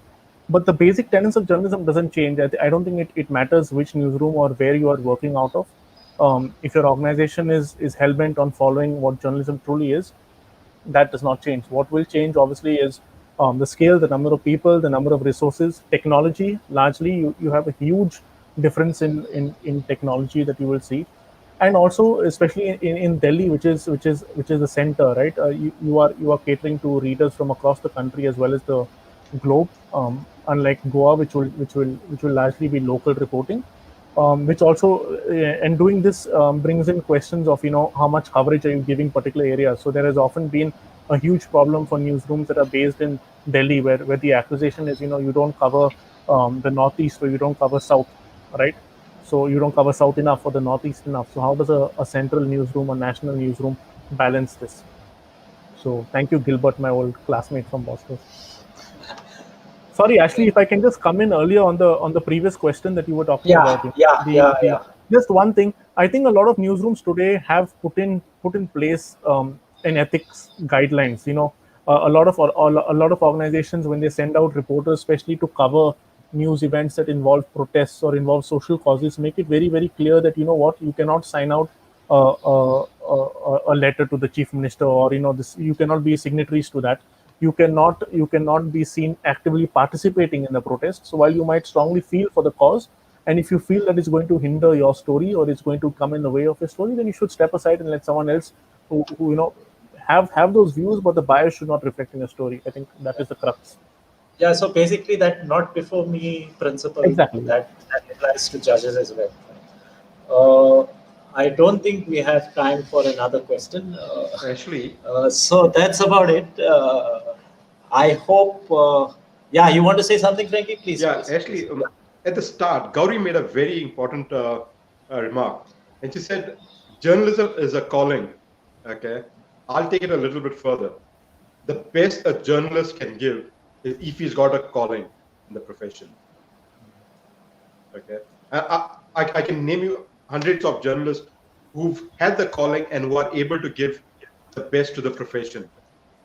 but the basic tenets of journalism doesn't change. I don't think it matters which newsroom or where you are working out of. If your organization is hell-bent on following what journalism truly is, that does not change. What will change, obviously, is the scale, the number of people, the number of resources, technology. Largely, you have a huge difference in technology that you will see, and also especially in Delhi, which is the center, right? You are catering to readers from across the country as well as the globe. Unlike Goa, which will largely be local reporting. Which also, and doing this brings in questions of, how much coverage are you giving particular areas. So there has often been a huge problem for newsrooms that are based in Delhi, where the accusation is, you don't cover the Northeast, or you don't cover South, right? So you don't cover South enough or the Northeast enough. So how does a central newsroom or national newsroom balance this? So thank you, Gilbert, my old classmate from Bosco. Sorry, Ashley, if I can just come in earlier on the previous question that you were talking about. Just one thing, I think a lot of newsrooms today have put in place an ethics guidelines. A lot of organizations, when they send out reporters, especially to cover news events that involve protests or involve social causes, make it very, very clear that you cannot sign out a letter to the chief minister, or you cannot be signatories to that. You cannot be seen actively participating in the protest. So while you might strongly feel for the cause, and if you feel that it's going to hinder your story or it's going to come in the way of your story, then you should step aside and let someone else who have those views, but the bias should not reflect in your story. I think that is the crux. Yeah, so basically that not before me principle, exactly, that applies to judges as well. I don't think we have time for another question. Actually, so that's about it. I hope. You want to say something, Frankie? Please. Yeah, please, actually, please. At the start, Gauri made a very important remark, and she said, "Journalism is a calling." Okay, I'll take it a little bit further. The best a journalist can give is if he's got a calling in the profession. Okay, I can name you hundreds of journalists who've had the calling and who are able to give the best to the profession.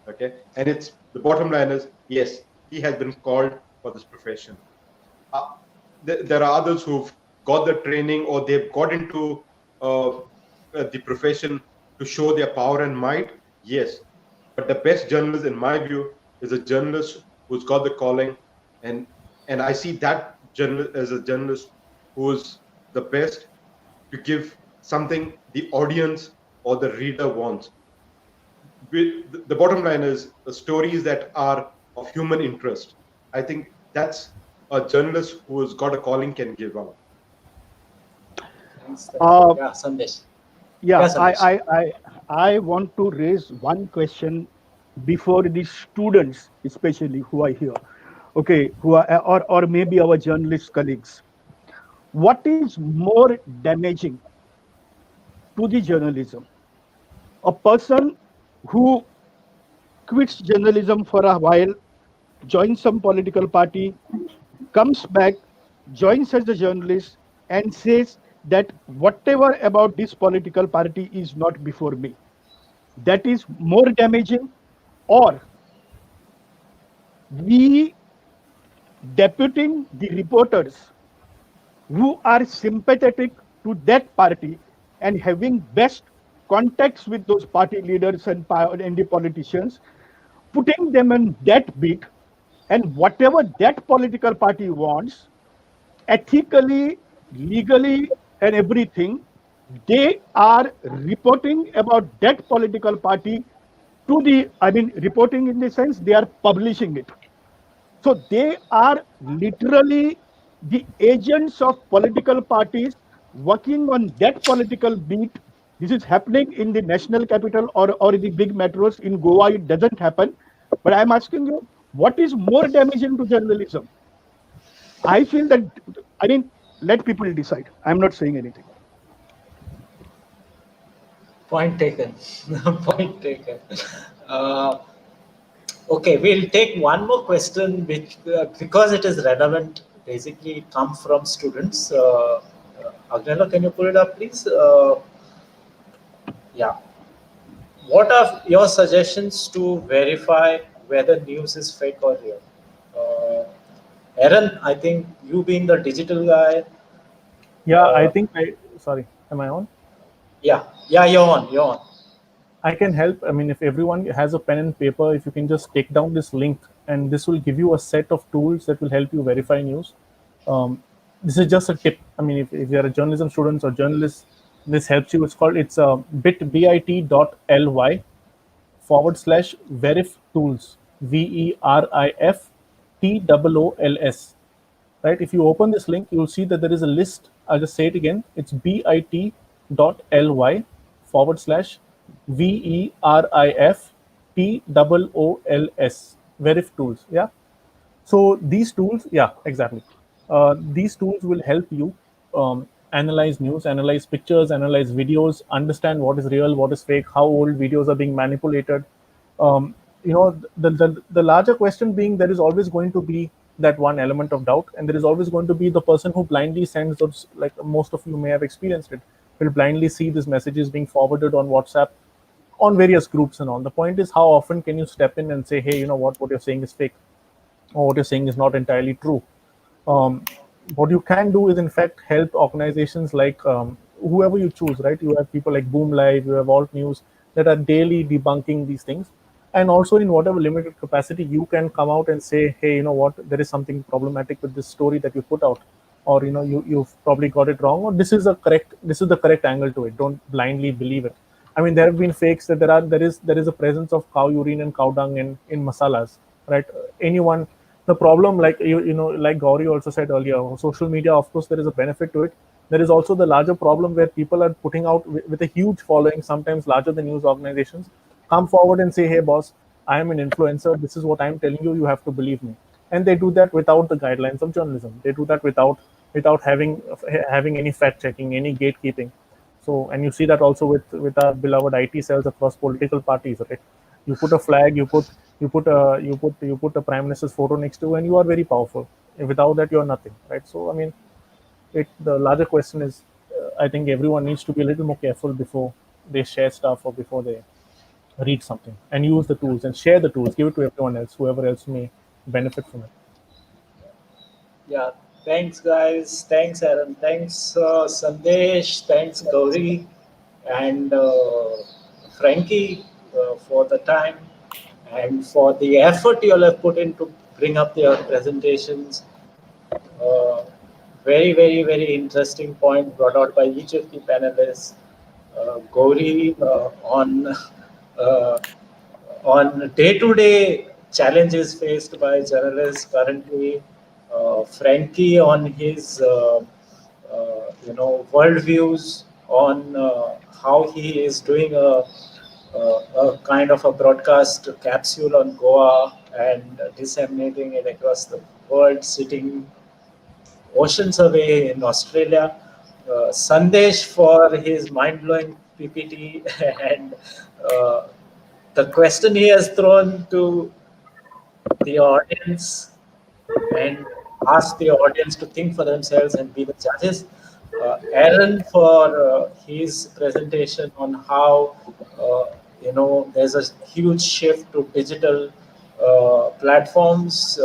Okay, and it's the bottom line is, yes, he has been called for this profession. There are others who've got the training, or they've got into the profession to show their power and might. Yes, but the best journalist, in my view, is a journalist who's got the calling, and I see that journalist as a journalist who's the best to give something the audience or the reader wants. The bottom line is the stories that are of human interest. I think that's a journalist who has got a calling can give out. Sandesh. I want to raise one question before the students, especially who are here, okay, who are or maybe our journalist colleagues. What is more damaging to the journalism? A person who quits journalism for a while, joins some political party, comes back, joins as a journalist, and says that whatever about this political party is not before me. That is more damaging. Or we deputing the reporters who are sympathetic to that party and having best contacts with those party leaders and the politicians, putting them in that beat, and whatever that political party wants, ethically, legally, and everything, they are reporting about that political party to the, reporting in the sense they are publishing it. So they are literally the agents of political parties working on that political beat. This is happening in the national capital or the big metros. In Goa, it doesn't happen. But I'm asking you, what is more damaging to journalism? I feel that, let people decide. I'm not saying anything. Point taken. Point taken. Okay, we'll take one more question, which because it is relevant, basically come from students. Agnella, can you pull it up, please? What are your suggestions to verify whether news is fake or real? Aaron, I think you being the digital guy. I think sorry, am I on? Yeah, you're on. I can help. If everyone has a pen and paper, if you can just take down this link, and this will give you a set of tools that will help you verify news. This is just a tip. If you're a journalism student or journalist, this helps you. It's bit.ly/verif tools, VERIFTOOLS. Right? If you open this link, you'll see that there is a list. I'll just say it again. It's bit.ly/VERIFTOOLS. Verif tools. Yeah. So these tools, yeah, exactly. These tools will help you analyze news, analyze pictures, analyze videos, understand what is real, what is fake, how old videos are being manipulated. The larger question being, there is always going to be that one element of doubt, and there is always going to be the person who blindly sends those, like most of you may have experienced it, will blindly see these messages being forwarded on WhatsApp, on various groups and all. The point is, how often can you step in and say, hey, you know what you're saying is fake, or what you're saying is not entirely true. What you can do is, in fact, help organizations like whoever you choose, right? You have people like Boom Live, you have Alt News that are daily debunking these things. And also, in whatever limited capacity, you can come out and say, hey, you know what, there is something problematic with this story that you put out, or you've probably got it wrong, or this is the correct angle to it. Don't blindly believe it. I mean, there have been fakes that there is a presence of cow urine and cow dung in masalas, right? Anyone. The problem, like like Gauri also said earlier, social media, of course, there is a benefit to it. There is also the larger problem where people are putting out with a huge following, sometimes larger than news organizations, come forward and say, hey, boss, I am an influencer. This is what I'm telling you. You have to believe me. And they do that without the guidelines of journalism. They do that without having any fact checking, any gatekeeping. So, and you see that also with our beloved IT cells across political parties, right? You put a flag, you put a prime minister's photo next to, and you are very powerful. Without that, you are nothing, right? So, I mean, the larger question is, I think everyone needs to be a little more careful before they share stuff or before they read something, and use the tools and share the tools. Give it to everyone else, whoever else may benefit from it. Yeah, thanks, guys. Thanks, Aaron. Thanks, Sandesh. Thanks, Gauri, and Frankie for the time and for the effort you all have put in to bring up your presentations. Very, very, very interesting point brought out by each of the panelists. Gauri on day-to-day challenges faced by journalists currently. Frankie on his worldviews, on how he is doing a kind of a broadcast capsule on Goa and disseminating it across the world, sitting oceans away in Australia. Sandesh for his mind-blowing PPT and the question he has thrown to the audience and ask the audience to think for themselves and be the judges. Aaron for his presentation on how there's a huge shift to digital platforms,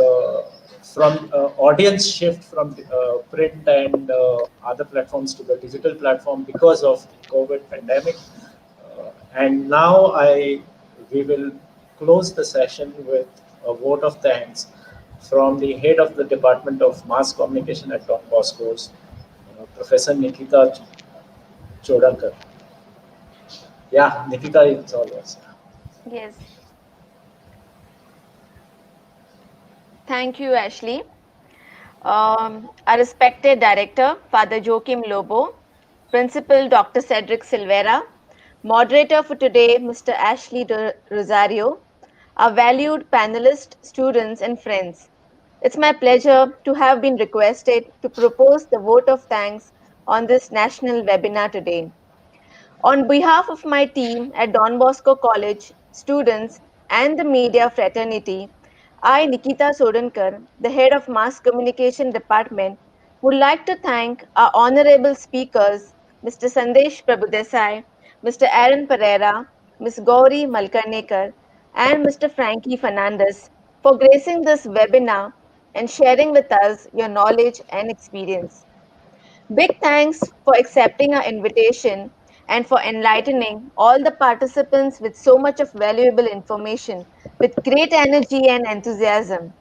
from audience shift from print and other platforms to the digital platform because of the COVID pandemic. And now we will close the session with a vote of thanks from the head of the Department of Mass Communication at Don Bosco's, Professor Nikita Chodakar. Yeah, Nikita, it's all yours. Yes. Thank you, Ashley. Our respected director, Father 𝗔𝗀𝗵𝗹𝗆, Principal Dr. Cedric Silveira, moderator for today, Mr. Ashley Rosario, our valued panelists, students, and friends. It's my pleasure to have been requested to propose the vote of thanks on this national webinar today. On behalf of my team at Don Bosco College, students, and the media fraternity, I, Nikita Sodankar, the head of Mass Communication Department, would like to thank our honorable speakers, Mr. Sandesh Prabhudesai, Mr. Aaron Pereira, Ms. Gauri Malkarnekar, and Mr. Frankie Fernandez for gracing this webinar and sharing with us your knowledge and experience. Big thanks for accepting our invitation and for enlightening all the participants with so much of valuable information with great energy and enthusiasm.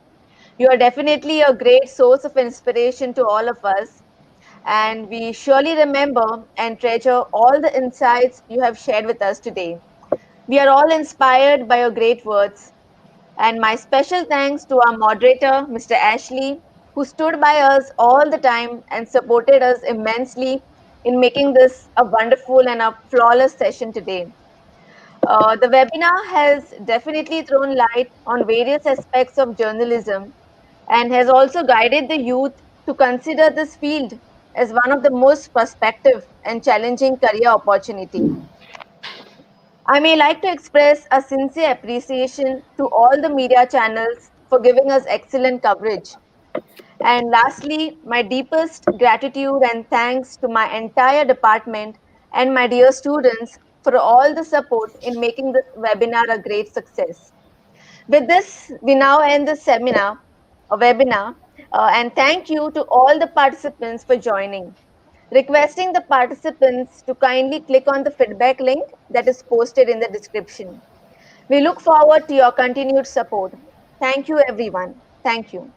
You are definitely a great source of inspiration to all of us, and we surely remember and treasure all the insights you have shared with us today. We are all inspired by your great words, and my special thanks to our moderator, Mr. Ashley, who stood by us all the time and supported us immensely in making this a wonderful and a flawless session today. The webinar has definitely thrown light on various aspects of journalism and has also guided the youth to consider this field as one of the most prospective and challenging career opportunity. I may like to express a sincere appreciation to all the media channels for giving us excellent coverage. And lastly, my deepest gratitude and thanks to my entire department and my dear students for all the support in making this webinar a great success. With this, we now end the webinar, and thank you to all the participants for joining. Requesting the participants to kindly click on the feedback link that is posted in the description. We look forward to your continued support. Thank you, everyone. Thank you.